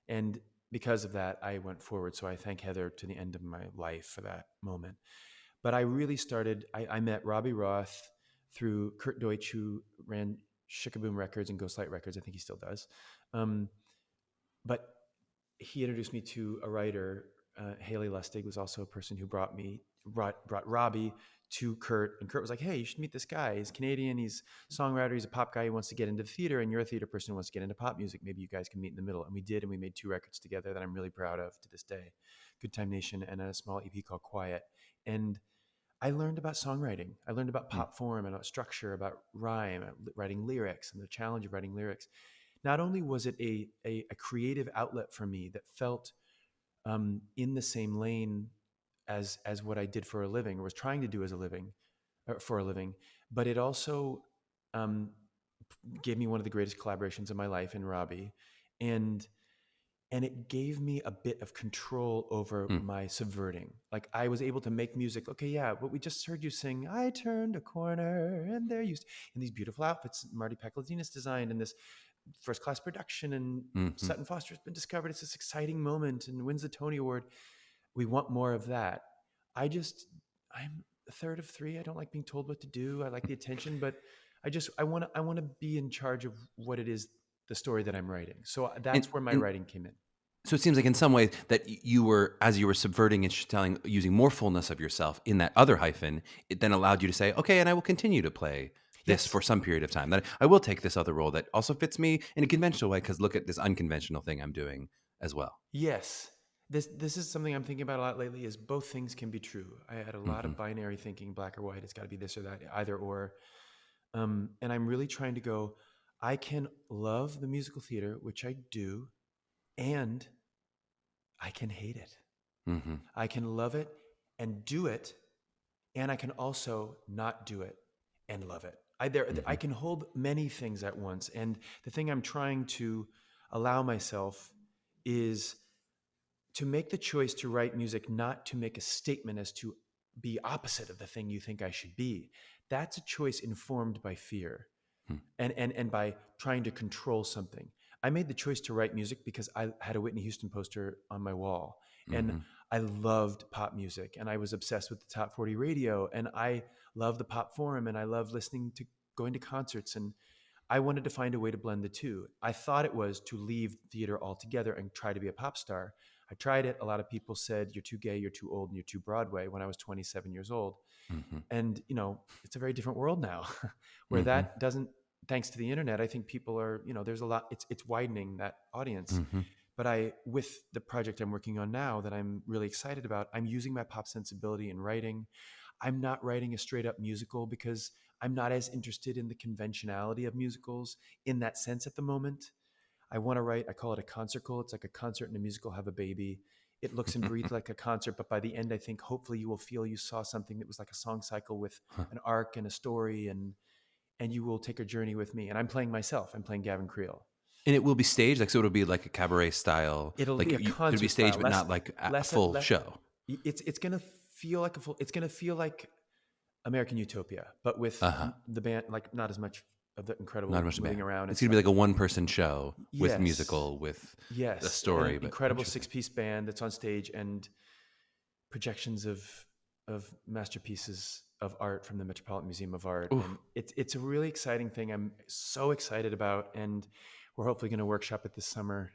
And because of that, I went forward. So I thank Heather to the end of my life for that moment. But I really started, I met Robbie Roth through Kurt Deutsch, who ran Shikaboom Records and Ghostlight Records. I think he still does. Um, but he introduced me to a writer. Haley Lustig was also a person who brought Robbie to Kurt, and Kurt was like, "Hey, you should meet this guy. He's Canadian. He's a songwriter. He's a pop guy. He wants to get into theater, and you're a theater person who wants to get into pop music. Maybe you guys can meet in the middle." And we did, and we made 2 records together that I'm really proud of to this day. Good Time Nation and a small EP called Quiet. And I learned about songwriting. I learned about Hmm. pop form and about structure, about rhyme, writing lyrics, and the challenge of writing lyrics. Not only was it a creative outlet for me that felt in the same lane as what I did for a living, or was trying to do as a living, or for a living, but it also um, gave me one of the greatest collaborations of my life in Robbie, and it gave me a bit of control over Hmm. my subverting. Like, I was able to make music. Okay, yeah, what we just heard you sing, I turned a corner and there you in these beautiful outfits Marty Pekladinas designed, and this first class production, and Hmm. Sutton Foster's been discovered. It's this exciting moment and wins the Tony Award. We want more of that. I'm a third of 3. I don't like being told what to do. I like the attention, but I want to be in charge of what it is, the story that I'm writing. So And, that's where my and writing came in. so it seems like in some ways that you were, as you were subverting and telling, using more fullness of yourself in that other hyphen, it then allowed you to say, okay, and I will continue to play this Yes. for some period of time. That I will take this other role that also fits me in a conventional way, because look at this unconventional thing I'm doing as well. Yes. This is something I'm thinking about a lot lately, is both things can be true. I had a lot Hmm. of binary thinking, black or white. It's got to be this or that, either or. And I'm really trying to go, I can love the musical theater, which I do, and I can hate it. Hmm. I can love it and do it, and I can also not do it and love it. I Hmm. can hold many things at once. And the thing I'm trying to allow myself is to make the choice to write music, not to make a statement as to be opposite of the thing you think I should be. That's a choice informed by fear and by trying to control something. I made the choice to write music because I had a Whitney Houston poster on my wall, and Hmm. I loved pop music, and I was obsessed with the top 40 radio, and I love the pop forum, and I love listening to going to concerts, and I wanted to find a way to blend the two. I thought it was to leave theater altogether and try to be a pop star. I tried it. A lot of people said, "You're too gay, you're too old, and you're too Broadway," when I was 27 years old. Hmm. And, it's a very different world now where Hmm. that doesn't, thanks to the internet, I think people are, there's a lot, it's widening that audience. Hmm. But with the project I'm working on now that I'm really excited about, I'm using my pop sensibility in writing. I'm not writing a straight up musical because I'm not as interested in the conventionality of musicals in that sense at the moment. I want to write, I call it a concerticle. It's like a concert and a musical have a baby. It looks and breathes like a concert, but by the end, I think hopefully you will feel you saw something that was like a song cycle with an arc and a story, and you will take a journey with me. And I'm playing myself. I'm playing Gavin Creel. And it will be staged, like, so it'll be like a cabaret style, It'll like be a it'll be concert staged, style, but not like a full less. show. It's gonna feel like a full. It's gonna feel like American Utopia, but with Uh huh. the band, like not as much of the Not incredible much of a moving band. around and It's gonna be stuff. like a one-person show with Yes, musical, with a yes, and an story, but incredible interesting. 6-piece band that's on stage, and projections of masterpieces of art from the Metropolitan Museum of Art, Oof. and it's a really exciting thing. I'm so excited about, and we're hopefully going to workshop it this summer.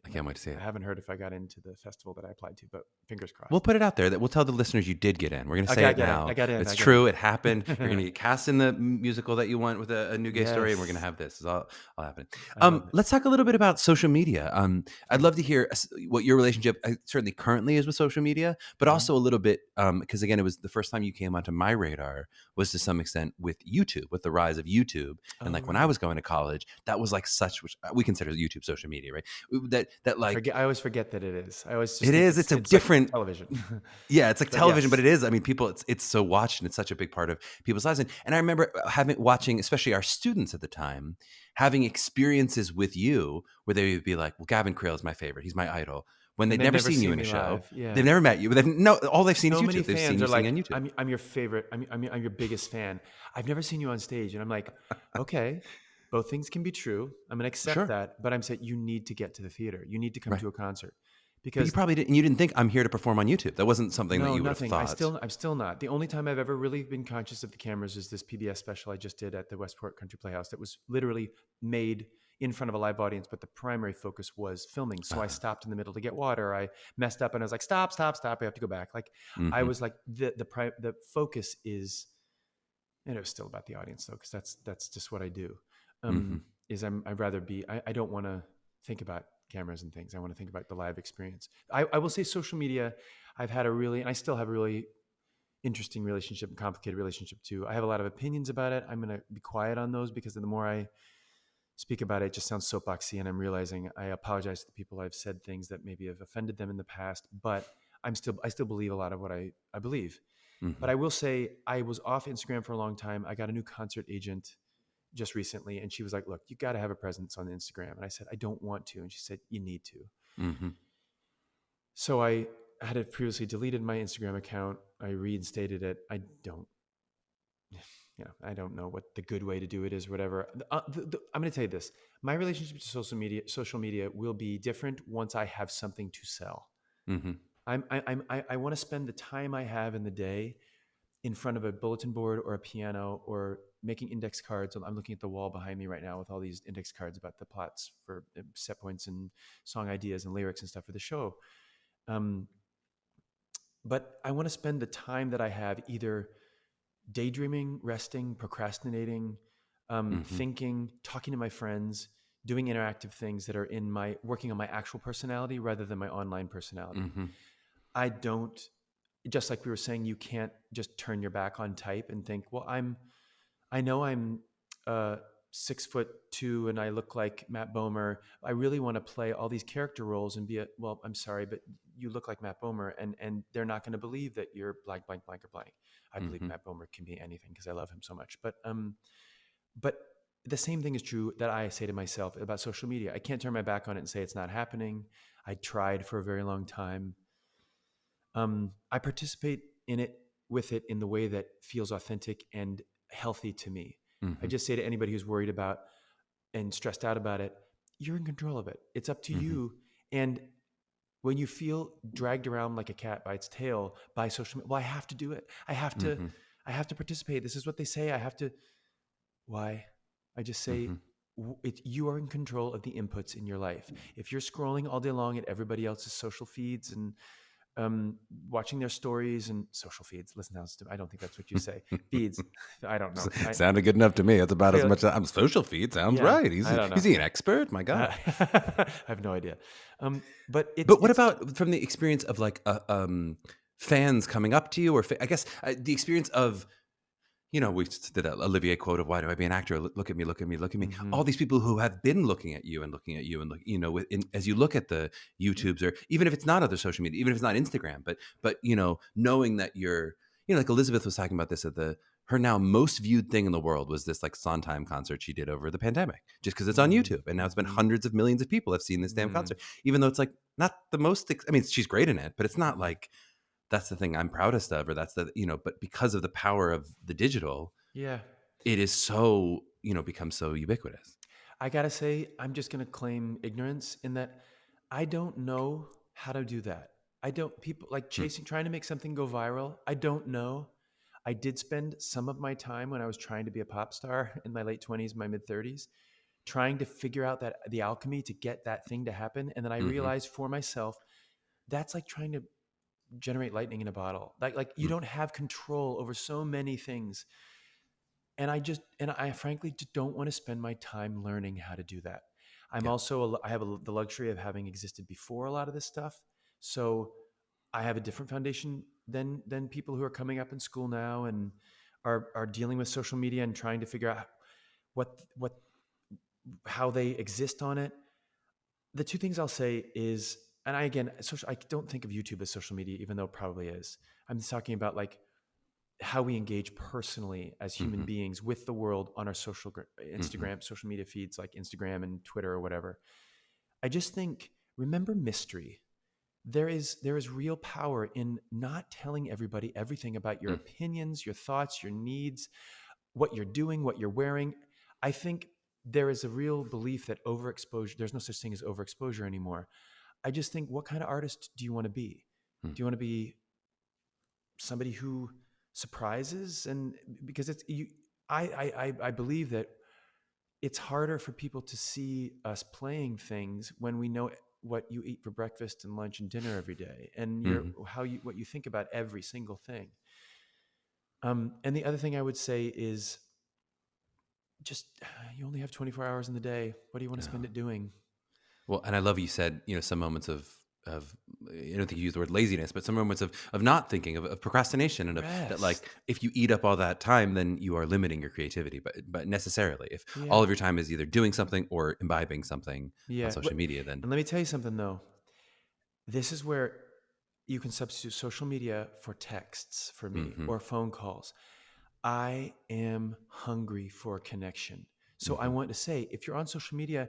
I can't wait to see I it. haven't heard if I got into the festival that I applied to, but fingers We'll crossed. put it out there that we'll tell the listeners you did get in. We're going to Okay, say I it got in. I now. got in. It's I got true. It happened. You're going to in. get cast in the musical that you want with a new gay story, and we're going to Yes, have this. It's all happening. I love it. Let's talk a little bit about social media. I'd Okay. love to hear what your relationship certainly currently is with social media, but Mhm. also a little bit, because again, it was the first time you came onto my radar was to some extent with YouTube, with the rise of YouTube. And Oh, like when I right. was going to college, that was like such, which we consider YouTube social media, right? that I like forget. I always forget that it is. I always just it think is. It's a it's like different. television. Yeah, it's like But television, but yes, it is. I mean, people, it's so watched and it's such a big part of people's lives. And I remember watching, especially our students at the time, having experiences with you where they would be like, "Well, Gavin Creel is my favorite. He's my idol." When and they'd they've never never seen you seen in a me show, live. Yeah. they've never met you, but all they've seen is So many YouTube. They've seen fans you are sing like, on YouTube. I'm your favorite. I'm your biggest fan. I've never seen you on stage. And I'm like, okay, both things can be true. I'm going to accept Sure, that. But I'm saying you need to get to the theater. You need to come right. to a concert But you because probably didn't. You didn't think I'm here to perform on YouTube. That wasn't something that no, you would have nothing. thought. I'm still not. The only time I've ever really been conscious of the cameras is this PBS special I just did at the Westport Country Playhouse that was literally made in front of a live audience, but the primary focus was filming. So I Uh-huh. stopped in the middle to get water. I messed up and I was like, stop, stop, stop. I have to go back. Like I Mm-hmm. was like, the focus is, and it was still about the audience though, because that's just what I do. Mm-hmm. Is I'd rather be. I don't want to think about cameras and things. I want to think about the live experience. I will say social media. I've had a really, and I still have a really interesting relationship and complicated relationship too. I have a lot of opinions about it. I'm going to be quiet on those because the more I speak about it, it just sounds soapboxy. And I'm realizing I apologize to the people I've said things that maybe have offended them in the past, but I still believe a lot of what I believe. Mm-hmm. But I will say I was off Instagram for a long time. I got a new concert agent just recently, and she was like, "Look, you got to have a presence on Instagram." And I said, "I don't want to," and she said, "You need to." Mm-hmm. So I had previously deleted my Instagram account. I reinstated it. I don't know what the good way to do it is, whatever. I'm going to tell you this: my relationship to social media will be different once I have something to sell. Mm-hmm. I want to spend the time I have in the day in front of a bulletin board or a piano or making index cards. I'm looking at the wall behind me right now with all these index cards about the plots for set points and song ideas and lyrics and stuff for the show. Um, but I want to spend the time that I have either daydreaming, resting, procrastinating, Mm-hmm. thinking, talking to my friends, doing interactive things that are in my working on my actual personality rather than my online personality. Mm-hmm. I don't, just like we were saying, you can't just turn your back on type and think, well, I know I'm 6'2" and I look like Matt Bomer. I really want to play all these character roles and well, I'm sorry, but you look like Matt Bomer, and they're not going to believe that you're blank, blank, blank, or blank. I believe Mm-hmm. Matt Bomer can be anything because I love him so much. But the same thing is true that I say to myself about social media. I can't turn my back on it and say it's not happening. I tried for a very long time. I participate in it with it in the way that feels authentic and healthy to me. I Mm-hmm. just say to anybody who's worried about and stressed out about it, you're in control of it. It's up to Mm-hmm. you. And when you feel dragged around like a cat by its tail by social media, well, I have to do it. Mm-hmm. I have to participate. This is what they say. I have to. Why? I just say Mm-hmm. you are in control of the inputs in your life. If you're scrolling all day long at everybody else's social feeds and watching their stories and social feeds. Listen, I don't think that's what you say. Feeds. I don't know. Sounded good enough to me. It's about as Clearly, much. I'm social feed sounds yeah. right. I don't Is know. he an expert? My God. I have no idea. But But what it's about from the experience of like fans coming up to you, or I guess the experience of, we did that Olivier quote of "Why do I be an actor? Look at me, look at me, look at me." mm-hmm, All these people who have been looking at you and looking at you and as you look at the YouTubes, or even if it's not other social media, even if it's not Instagram, but knowing that you're, like Elizabeth was talking about this at her now most viewed thing in the world was this like Sondheim concert she did over the pandemic, just because it's on mm-hmm, YouTube, and now it's been mm-hmm, hundreds of millions of people have seen this damn mm-hmm. concert, even though it's like not the most. I mean, she's great in it, but it's not like that's the thing I'm proudest of, or that's the but because of the power of the digital, Yeah. it is so, becomes so ubiquitous. I gotta say, I'm just gonna claim ignorance in that I don't know how to do that. I don't people like Hmm. trying to make something go viral. I don't know. I did spend some of my time when I was trying to be a pop star in my late 20s, my mid 30s, trying to figure out that the alchemy to get that thing to happen. And then I Mm-hmm. realized for myself, that's like trying to generate lightning in a bottle. Like you Mm. don't have control over so many things. And I frankly just don't want to spend my time learning how to do that. Yeah. I have the luxury of having existed before a lot of this stuff. So I have a different foundation than people who are coming up in school now and are dealing with social media and trying to figure out what how they exist on it. the two things I'll say is, and I don't think of YouTube as social media, even though it probably is. I'm just talking about like how we engage personally as human Mm-hmm. beings with the world on our Mm-hmm. Instagram, social media feeds like Instagram and Twitter or whatever. I just think, remember mystery. There is real power in not telling everybody everything about your opinions, your thoughts, your needs, what you're doing, what you're wearing. I think there is a real belief that overexposure, there's no such thing as overexposure anymore. I just think, what kind of artist do you want to be? Mm-hmm. Do you want to be somebody who surprises? And because it's you, I believe that it's harder for people to see us playing things when we know what you eat for breakfast and lunch and dinner every day, and Mm-hmm. what you think about every single thing. And the other thing I would say is just, you only have 24 hours in the day. What do you want to Yeah. spend it doing? Well, and I love you said, some moments of I don't think you used the word laziness, but some moments of not thinking, of procrastination, and of that, Rest. like, if you eat up all that time, then you are limiting your creativity. But necessarily, if all Yeah. of your time is either doing something or imbibing something on Yeah. social media, then And let me tell you something though. This is where you can substitute social media for texts for me, mm-hmm, or phone calls. I am hungry for connection. So I mm-hmm, want to say, if you're on social media,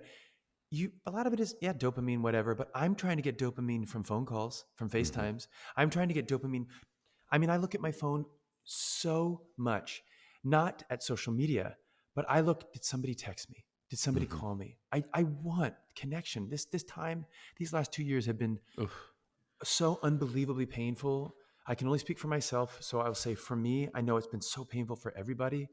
a lot of it is, yeah, dopamine, whatever, but I'm trying to get dopamine from phone calls, from mm-hmm, FaceTimes. I'm trying to get dopamine. I mean, I look at my phone so much, not at social media, but I look, did somebody text me? Did somebody mm-hmm. call me? I want connection. These last 2 years have been Oof. so unbelievably painful. I can only speak for myself. So I'll say, for me, I know it's been so painful for everybody.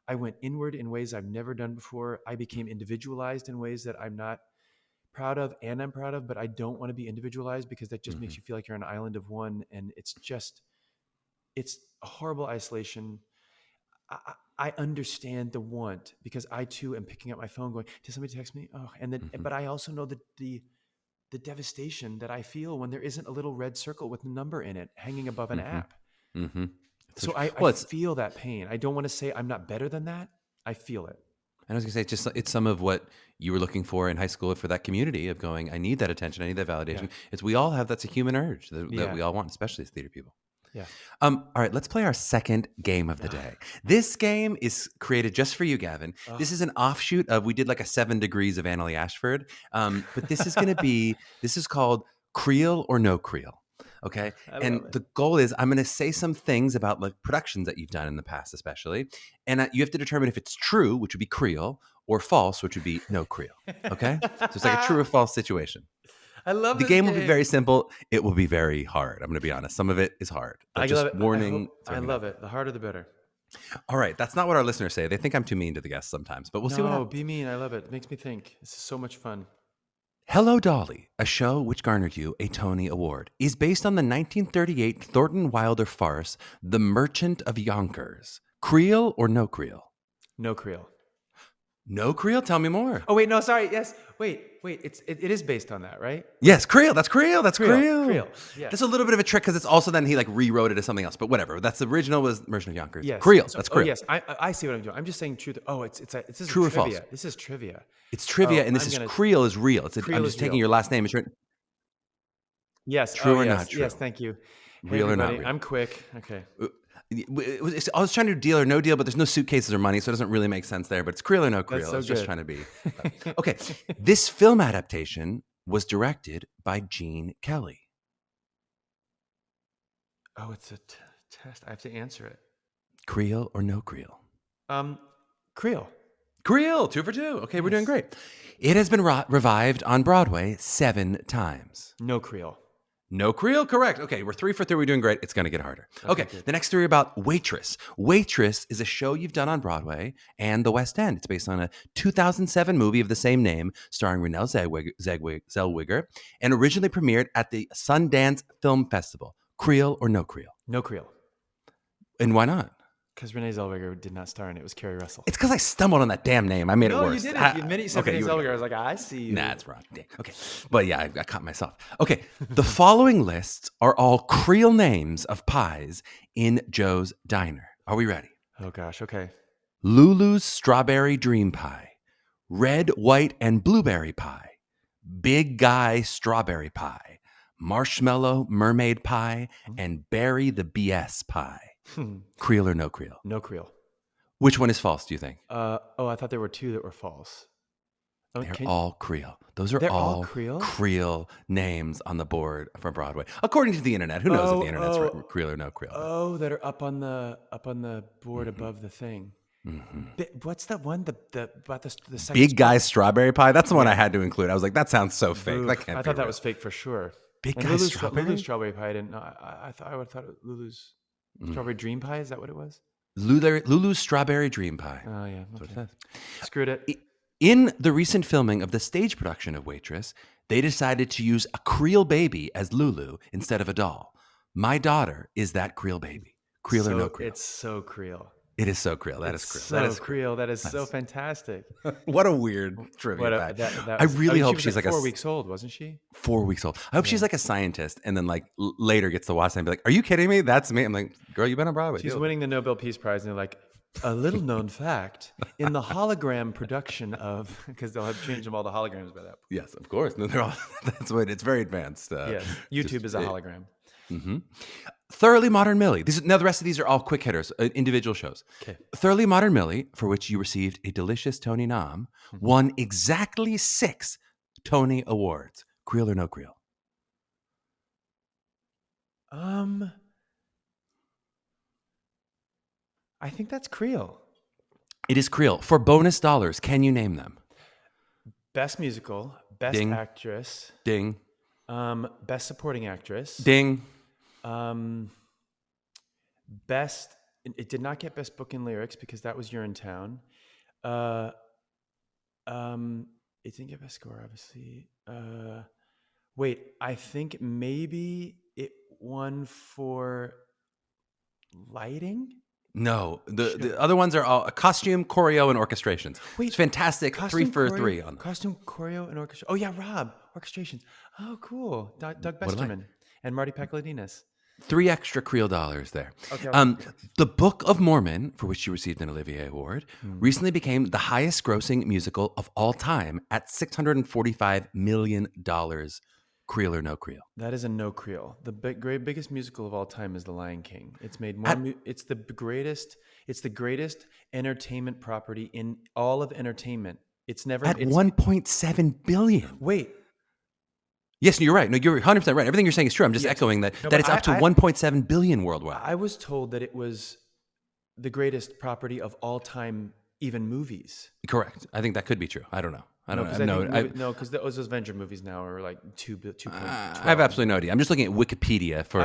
I went inward in ways I've never done before. I became individualized in ways that I'm not proud of, and I'm proud of, but I don't want to be individualized, because that just Mm-hmm, makes you feel like you're an island of one. And it's a horrible isolation. I understand the want, because I too am picking up my phone going, did somebody text me? Oh, and then, mm-hmm, but I also know that the devastation that I feel when there isn't a little red circle with a number in it hanging above an mm-hmm, app. mm-hmm. It's so So true. I Well, it's feel that pain. I don't want to say I'm not better than that. I feel it. and I was gonna say, it's some of what you were looking for in high school, for that community of going, I need that attention, I need that Yeah. validation. It's we all have, that's a human urge that Yeah. we all want, especially as theater people. Yeah. All right, let's play our second game of the Ah, day. This game is created just for you, Gavin. ah. This is an offshoot of, we did like a 7 degrees of Annalie Ashford, but this is called Creel or No-Creel. Okay, I and love it. the goal is, I'm going to say some things about like productions that you've done in the past, especially, and you have to determine if it's true, which would be Creel, or false, which would be No-Creel. Okay, so it's like a true or false situation. I love The this game will be very game. simple. It will be very hard. I'm going to be honest. Some of it is hard, I but love just it. I warning, hope, I throwing it love out there. it. The harder the better. All right. That's not what our listeners say. They think I'm too mean to the guests sometimes, but we'll see what No, happens. be mean. I love it. It makes me think. This is so much fun. Hello, Dolly, a show which garnered you a Tony Award, is based on the 1938 Thornton Wilder farce, The Merchant of Yonkers. Creel or no Creel? No-Creel. No Creel? Tell me more. Oh wait, no, sorry. Yes. Wait. It is based on that, right? Yes, Creel. That's Creel. That's Creel. Creel. Creel. Yes. That's a little bit of a trick because it's also then he like rewrote it as something else, but whatever. That's the original was Merchant of Yonkers. Yes. Creel. So, That's oh Creel. yes, I see what I'm doing. I'm just saying truth. Oh, this is a True or false? trivia. This is trivia. It's trivia, Oh, and this is Creel is real. I'm Creel just is taking real. your last name. It's written Yes. Oh true or not yes. Yes. true, Thank you. Hey real or not everybody, real. I'm quick. Okay. I was trying to do deal or no deal, but there's no suitcases or money, so it doesn't really make sense there. But it's Creel or no That's Creel. I so was just good. trying to be okay. This film adaptation was directed by Gene Kelly. Oh, it's a test. I have to answer it. Creel or no Creel? Um, Creel. Creel, 2 for 2. Okay, we're doing Yes. great. It has been revived on Broadway 7 times. No Creel. No Creel, correct. Okay, we're 3 for 3. We're doing great. It's going to get harder. Okay, Okay, good. the next 3 are about Waitress. Waitress is a show you've done on Broadway and the West End. It's based on a 2007 movie of the same name, starring Renee Zellweger, and originally premiered at the Sundance Film Festival. Creel or no Creel? No Creel. And why not? Because Renee Zellweger did not star in it. It was Kerry Russell. It's because I stumbled on that damn name. I made it No, you worse. didn't. The minute you said Okay, Renee you would Zellweger, get I it. was like, I see you. Nah, it's wrong. Damn. Okay. But yeah, I caught myself. Okay. The following lists are all Creel names of pies in Joe's Diner. Are we ready? Oh gosh. Okay. Lulu's Strawberry Dream Pie, Red, White, and Blueberry Pie, Big Guy Strawberry Pie, Marshmallow Mermaid Pie, and Berry the BS Pie. Creel or No-Creel? No-Creel. Which one is false, do you think? I thought there were two that were false. They're all Creel. Those are They're all all Creel? Creel names on the board for Broadway, according to the internet. Who knows if the internet's Creel or No-Creel? Oh, that are up on the board above the thing. What's that one? About the second Big Guy Strawberry Pie. That's the one I had to include. I was like, that sounds so fake. Oof, That can't be I thought that real. was fake for sure. Big And Guy Strawberry. Lulu's strawberry pie. I didn't know. I would have thought Lulu's strawberry dream pie. Is that what it was? Lulu's Strawberry Dream Pie. Oh yeah. That's what it Okay. says. Screwed it. In the recent filming of the stage production of Waitress, they decided to use a Creel baby as Lulu instead of a doll. My daughter is that Creel baby. Creel or No-Creel? It's so Creel. It is so Creel. That is Creel. So Creel. That is so fantastic. What a weird trivia fact. I was- really hope she she's was like 4 weeks old, wasn't she? 4 weeks old. I hope she's like a scientist and then like later gets to watch it and be like, are you kidding me? That's me. I'm like, girl, you've been on Broadway. She's winning the Nobel Peace Prize, and they're like, a little known fact in the hologram production of, because they'll have changed them all to holograms by that point. Yes, of course. No, they're all, that's what it's very advanced. Yes, YouTube is a hologram. Thoroughly Modern Millie. Now the rest of these are all quick hitters, individual shows. Okay. Thoroughly Modern Millie, for which you received a delicious Tony nom, won exactly 6 Tony Awards. Creel or No-Creel? I think that's Creel. It is Creel. For bonus dollars, can you name them? Best musical, best Ding. actress, Ding. best supporting actress, Ding. best. It did not get best book and lyrics because that was You're in Town. It didn't get best score, obviously. Wait, I think maybe it won for lighting. No, the other ones are all costume, choreo, and orchestrations. Wait, it's fantastic. 3 for 3 on them. Costume, choreo, and orchestra. Oh yeah, Rob, orchestrations. Oh, cool. Doug Besterman and Marty Pakaladinas. 3 extra Creel dollars there. Okay. The Book of Mormon, for which she received an Olivier Award, recently became the highest grossing musical of all time at $645 million. Creel or No-Creel? That is a No-Creel. The biggest musical of all time is The Lion King. It's made more. It's the greatest. It's the greatest entertainment property in all of entertainment. It's never At $1.7 billion. Wait. Yes, you're right. No, you're 100% right. Everything you're saying is true. I'm just echoing that it's up to $1.7 billion worldwide. I was told that it was the greatest property of all time, even movies. Correct. I think that could be true. I don't know. I don't know. No, because those Avenger movies now are like 2.12. I have absolutely no idea. I'm just looking at Wikipedia for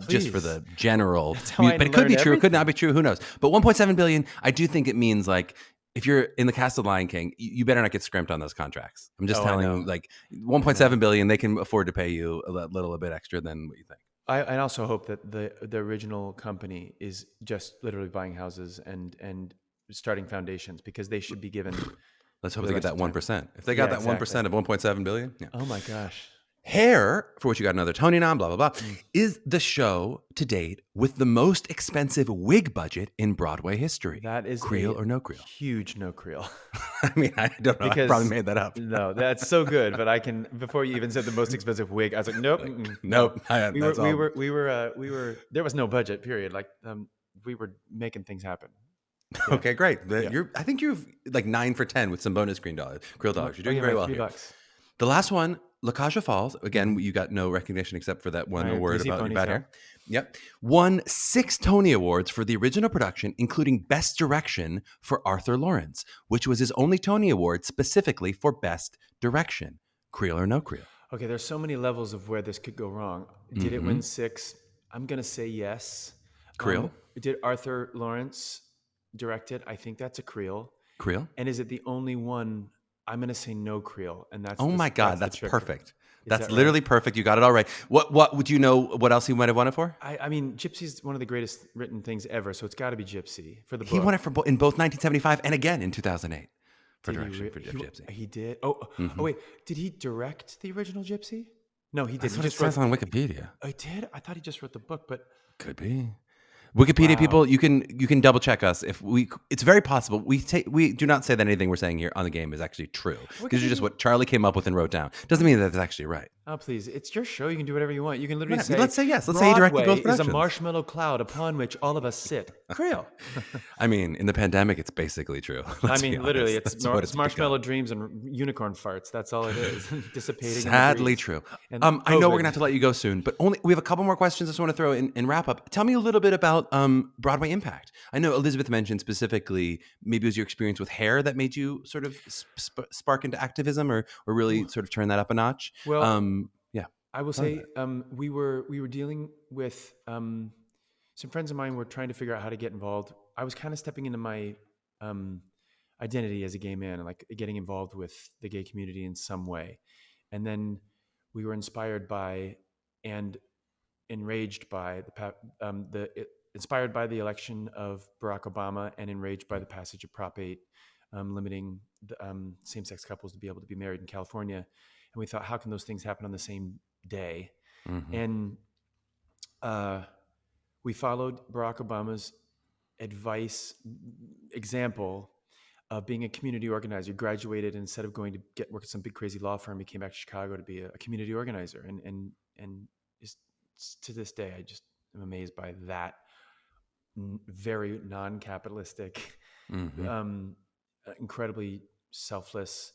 just for the general. But it could be true. It could not be true. Who knows? But 1.7 billion. I do think it means like if you're in the cast of Lion King, you better not get scrimped on those contracts. I'm just telling you, like 1.7 billion, they can afford to pay you a bit extra than what you think. I also hope that the original company is just literally buying houses and starting foundations because they should be given. Let's hope they get that 1%. If they got that 1% of 1.7 billion. Yeah. Oh my gosh. Hair, for which you got another Tony nom, blah, blah, blah, is the show to date with the most expensive wig budget in Broadway history. That is Creel or No-Creel? Huge No-Creel. I mean, I don't know. I probably made that up. No, that's so good. But I can, before you even said the most expensive wig, I was like, nope. Nope. We were, there was no budget, period. Like, we were making things happen. Yeah. Okay, great. I think you've like 9 for 10 with some bonus Creel dollars. You're doing very well here. $3. The last one, La Caja Falls. Again, you got no recognition except for that one award about your bad hair. Yep. Won 6 Tony Awards for the original production, including Best Direction for Arthur Lawrence, which was his only Tony Award specifically for Best Direction. Creel or No-Creel? Okay, there's so many levels of where this could go wrong. Did it win 6? I'm going to say yes. Creel? Did Arthur Lawrence direct it? I think that's a Creel. Creel? And is it the only one? I'm going to say No-Creel. And that's my God, that's perfect. That's that literally perfect. You got it all right. What would you know? What else he might have won it for? I mean, Gypsy's one of the greatest written things ever, so it's got to be Gypsy for the book. He won it for in both 1975 and again in 2008 for direction for Gypsy. He did. Oh, wait. Did he direct the original Gypsy? No, he didn't. That's what it says on Wikipedia. I did. I thought he just wrote the book, but could be. Wikipedia Wow. people, you can double check us if we. It's very possible we do not say that anything we're saying here on the game is actually true. These are just Wikipedia. what Charlie came up with and wrote down. Doesn't mean that that's actually right. Oh, please. It's your show. You can do whatever you want. You can literally Whatever. say, Let's say yes. Let's say he directed Broadway both is a productions. marshmallow cloud upon which all of us sit. Creel. I mean, in the pandemic, it's basically true. I mean, literally, That's it's what it's marshmallow become. dreams and unicorn farts. That's all it is. Dissipating Sadly in the breeze. true. And I know we're COVID. gonna have to let you go soon, but we have a couple more questions I just want to throw in wrap up. Tell me a little bit about Broadway Impact. I know Elizabeth mentioned specifically maybe it was your experience with hair that made you sort of spark into activism or really sort of turn that up a notch. Well, Yeah, I will tell me say we were dealing with some friends of mine were trying to figure out how to get involved. I was kind of stepping into my um, identity as a gay man and like getting involved with the gay community in some way. And then we were inspired by and enraged by inspired by the election of Barack Obama and enraged by the passage of Prop 8 limiting same-sex couples to be able to be married in California. And we thought, how can those things happen on the same day? Mm-hmm. And we followed Barack Obama's example of being a community organizer. He graduated, and instead of going to work at some big crazy law firm, he came back to Chicago to be a community organizer. And just to this day, I just am amazed by that very non-capitalistic, Mm-hmm. incredibly selfless,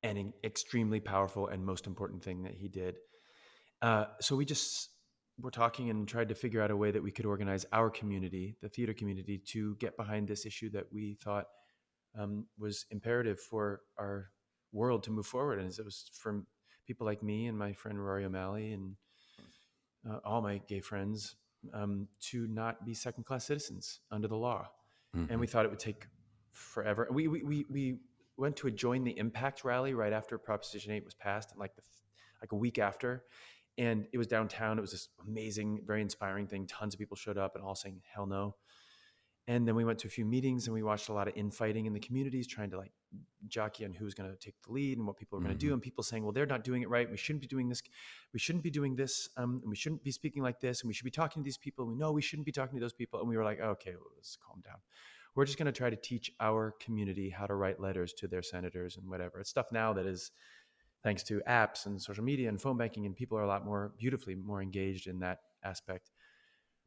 and extremely powerful and most important thing that he did. So we just were talking and tried to figure out a way that we could organize our community, the theater community, to get behind this issue that we thought was imperative for our world to move forward. And it was from people like me and my friend Rory O'Malley and all my gay friends to not be second-class citizens under the law. Mm-hmm. And we thought it would take forever. We went to a Join the Impact rally right after Proposition 8 was passed, and like a week after. And it was downtown. It was this amazing, very inspiring thing. Tons of people showed up and all saying, hell no. And then we went to a few meetings and we watched a lot of infighting in the communities, trying to like jockey on who's going to take the lead and what people are going to do. And people saying, well, they're not doing it right. We shouldn't be doing this. We shouldn't be doing this. And we shouldn't be speaking like this. And we should be talking to these people. And we know we shouldn't be talking to those people. And we were like, okay, well, let's calm down. We're just going to try to teach our community how to write letters to their senators and whatever. It's stuff now that is, thanks to apps and social media and phone banking, and people are a lot more beautifully more engaged in that aspect.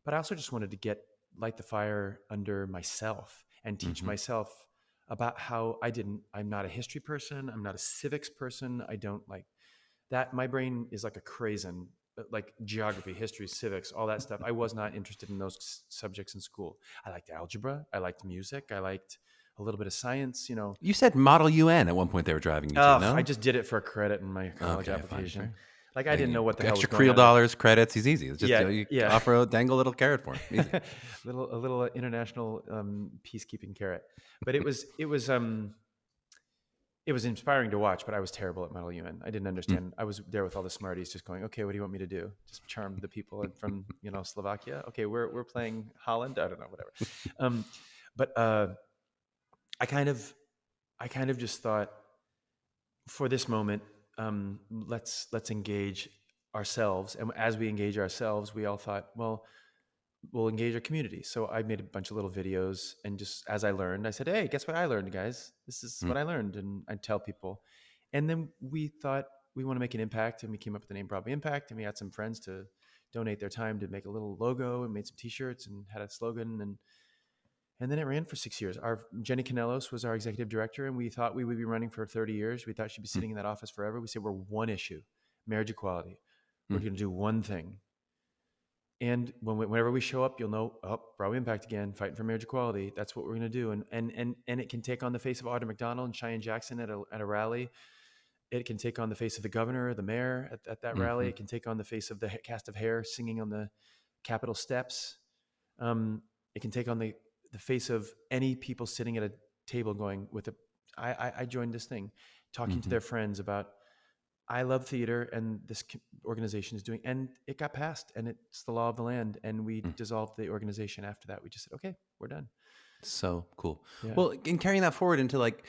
But I also just wanted to light the fire under myself and teach myself about how I'm not a history person. I'm not a civics person. I don't like that. My brain is like a craisin, like geography, history, civics, all that stuff. I was not interested in those subjects in school. I liked algebra. I liked music. I liked a little bit of science, You said Model UN at one point they were driving you to, no? I just did it for a credit in my college application. Fine. Like I didn't know what the hell was Extra going Creel on. dollars, credits, he's easy. It's just Yeah. offer a dangle little carrot for him. Easy. a little international peacekeeping carrot. But it was inspiring to watch, but I was terrible at Model UN. I didn't understand. I was there with all the smarties just going, okay, what do you want me to do? Just charm the people from, Slovakia. Okay, we're playing Holland. I don't know, whatever. But I kind of just thought, for this moment, let's engage ourselves. And as we engage ourselves, we all thought, well, we'll engage our community. So I made a bunch of little videos, and just as I learned, I said, hey, guess what I learned, guys? This is what I learned. And I'd tell people. And then we thought we want to make an impact, and we came up with the name Broadway Impact, and we had some friends to donate their time to make a little logo and made some t-shirts and had a slogan. And then it ran for 6 years. Jenny Canelos was our executive director, and we thought we would be running for 30 years. We thought she'd be sitting in that office forever. We said, we're one issue, marriage equality. We're going to do one thing. And whenever we show up, you'll know, Broadway Impact again, fighting for marriage equality. That's what we're going to do. And it can take on the face of Audra McDonald and Cheyenne Jackson at a rally. It can take on the face of the governor, the mayor at that rally. It can take on the face of the cast of Hair singing on the Capitol steps. It can take on the face of any people sitting at a table going I joined this thing, talking to their friends about, I love theater and this organization is doing, and it got passed, and it's the law of the land. And we dissolved the organization after that. We just said, okay, we're done. So cool. Yeah. Well, in carrying that forward into like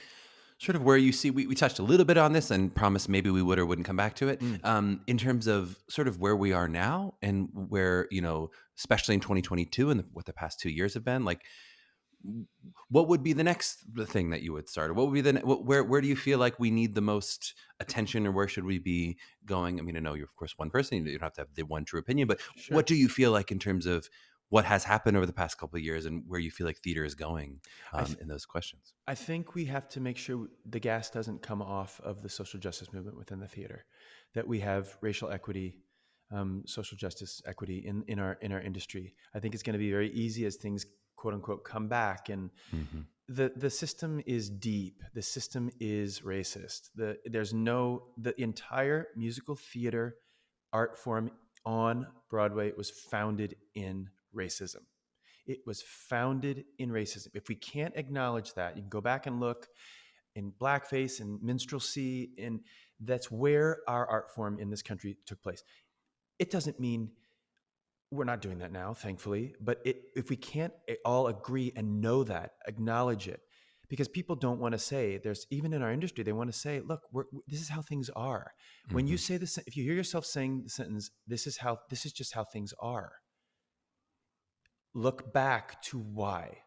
sort of where you see, we touched a little bit on this and promised maybe we would or wouldn't come back to it, Mm, in terms of sort of where we are now and where, especially in 2022 and what the past 2 years have been, like, what would be the next thing that you would start, or what would be where do you feel like we need the most attention, or where should we be going? I mean, I know you're of course one person, you don't have to have the one true opinion, but sure. what do you feel like in terms of what has happened over the past couple of years and where you feel like theater is going, I, th- in those questions? I think we have to make sure the gas doesn't come off of the social justice movement within the theater, that we have racial equity, social justice equity in our industry. I think it's going to be very easy as things quote unquote come back, and Hmm. the system is deep. The system is racist. The entire musical theater art form on Broadway was founded in racism. It was founded in racism. If we can't acknowledge that, you can go back and look in blackface and minstrelsy, and that's where our art form in this country took place. It doesn't mean we're not doing that now, thankfully, but if we can't all agree and know that, acknowledge it, because people don't want to say, there's even in our industry, they want to say, look, this is how things are. When you Hmm. say this, if you hear yourself saying the sentence, this is just how things are, look back to why.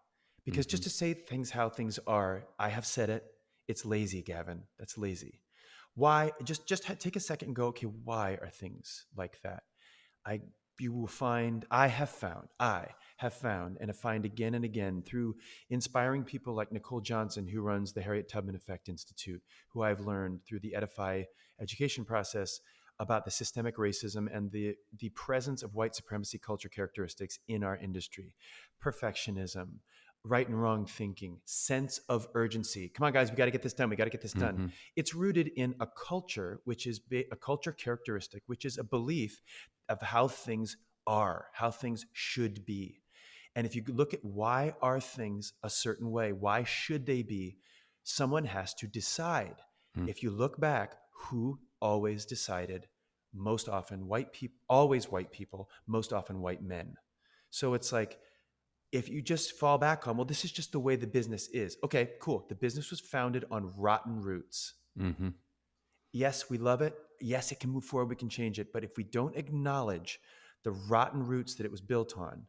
Because Hmm. just to say things how things are, I have said it, it's lazy, Gavin. That's lazy. Why? Take a second and go, okay, why are things like that? I you will find I have found and I find again and again through inspiring people like Nicole Johnson, who runs the Harriet Tubman Effect Institute, who I've learned through the Edify education process about the systemic racism and the presence of white supremacy culture characteristics in our industry. Perfectionism, right and wrong thinking, sense of urgency. Come on, guys, we got to get this done. We got to get this done. Hmm. It's rooted in a culture, which is a culture characteristic, which is a belief of how things are, how things should be. And if you look at why are things a certain way, why should they be, someone has to decide. Hmm. If you look back, who always decided? Most often white people, always white people, most often white men. So it's like, if you just fall back on, well, this is just the way the business is. Okay, cool. The business was founded on rotten roots. Hmm. Yes, we love it. Yes, it can move forward. We can change it. But if we don't acknowledge the rotten roots that it was built on,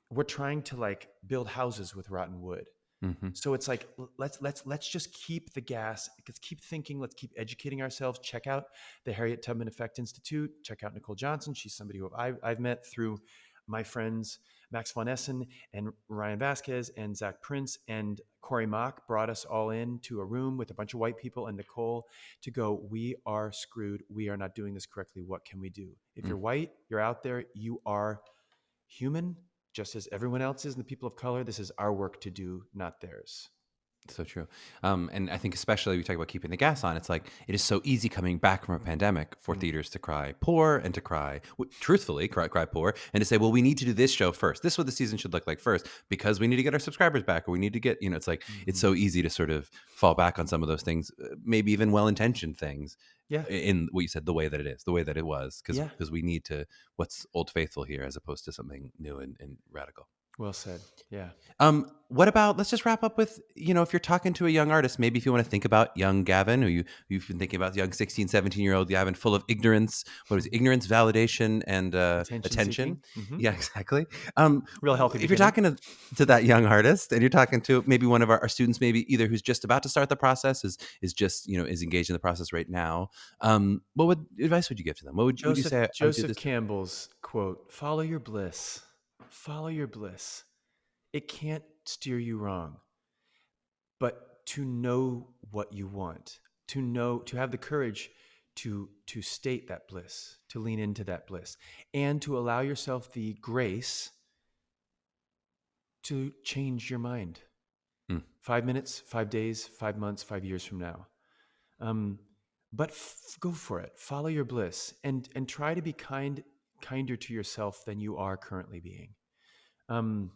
we're trying to like build houses with rotten wood. Hmm. So it's like, let's just keep the gas. Let's keep thinking. Let's keep educating ourselves. Check out the Harriet Tubman Effect Institute. Check out Nicole Johnson. She's somebody who I've met through my friends Max von Essen and Ryan Vasquez and Zach Prince and Corey Mock brought us all in to a room with a bunch of white people and Nicole to go, we are screwed. We are not doing this correctly. What can we do? If you're white, you're out there, you are human, just as everyone else is, and the people of color. This is our work to do, not theirs. So true. And I think especially we talk about keeping the gas on. It's like it is so easy coming back from a pandemic for Mm. theaters to cry poor and to truthfully, cry poor, and to say, well, we need to do this show first. This is what the season should look like first because we need to get our subscribers back, or we need to get, it's like it's Mm-hmm. so easy to sort of fall back on some of those things, maybe even well-intentioned things, Yeah. in what you said, the way that it is, the way that it was, Yeah. because we need to what's old faithful here as opposed to something new and radical. Well said. Yeah. What about, let's just wrap up with, if you're talking to a young artist, maybe if you want to think about young Gavin, or you've been thinking about young 16, 17-year-old Gavin full of ignorance, what is it? Ignorance, validation, and Attention attention. seeking. Mm-hmm. Yeah, exactly. Um, Real healthy if you're beginning. talking to that young artist and you're talking to maybe one of our students, maybe either who's just about to start the process, is just, is engaged in the process right now. What advice would you give to them? What would you say? I would do Joseph this. Campbell's quote, follow your bliss. Follow your bliss. It can't steer you wrong. But to know what you want, to have the courage to state that bliss, to lean into that bliss, and to allow yourself the grace to change your mind. Mm, 5 minutes, 5 days, 5 months, 5 years from now. Um, but go for it. Follow your bliss and try to be kinder to yourself than you are currently being. Um,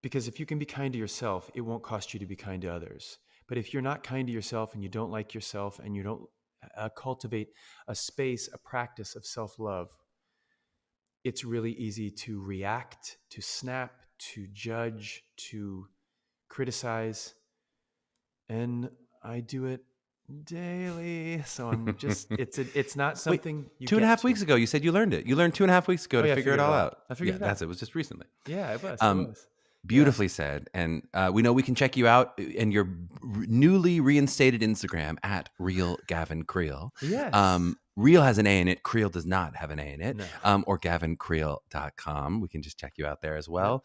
because if you can be kind to yourself, it won't cost you to be kind to others. But if you're not kind to yourself and you don't like yourself and you don't cultivate a space, a practice of self-love, it's really easy to react, to snap, to judge, to criticize. And I do it daily. So I'm just, it's not Wait, something you two and a get half to. weeks ago, you said you learned it. You learned 2.5 weeks ago Oh to yeah, I figure it figured it all out. out. I Yeah, figured it out. it was just recently. Yeah, it was. It Um, was. Yeah. Beautifully said. And we know we can check you out in your newly reinstated Instagram at Real Gavin Creel. Yes. Real has an A in it. Creel does not have an A in it. No. Or gavincreel.com. We can just check you out there as Yep. well.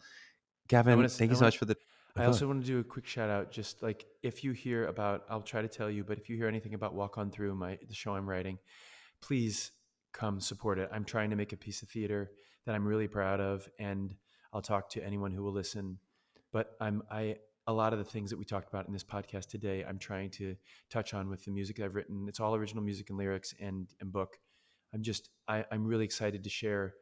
Gavin, thank you so much for the. Oh, I go also ahead. want to do a quick shout out. Just like if you hear about, I'll try to tell you, but if you hear anything about Walk On Through the show I'm writing, please come support it. I'm trying to make a piece of theater that I'm really proud of, and I'll talk to anyone who will listen. But a lot of the things that we talked about in this podcast today, I'm trying to touch on with the music I've written. It's all original music and lyrics and book. I'm really excited to share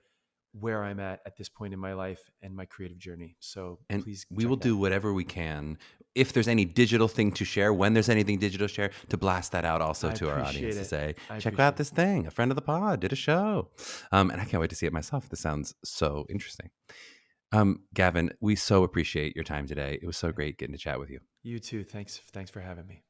where I'm at this point in my life and my creative journey. So And please we check will it out. do whatever we can. If there's any digital thing to share, when there's anything digital to share, to blast that out also I to our appreciate audience to it. say, I check appreciate out it. this thing. A friend of the pod did a show. And I can't wait to see it myself. This sounds so interesting. Gavin, we so appreciate your time today. It was so great getting to chat with you. You too. Thanks for having me.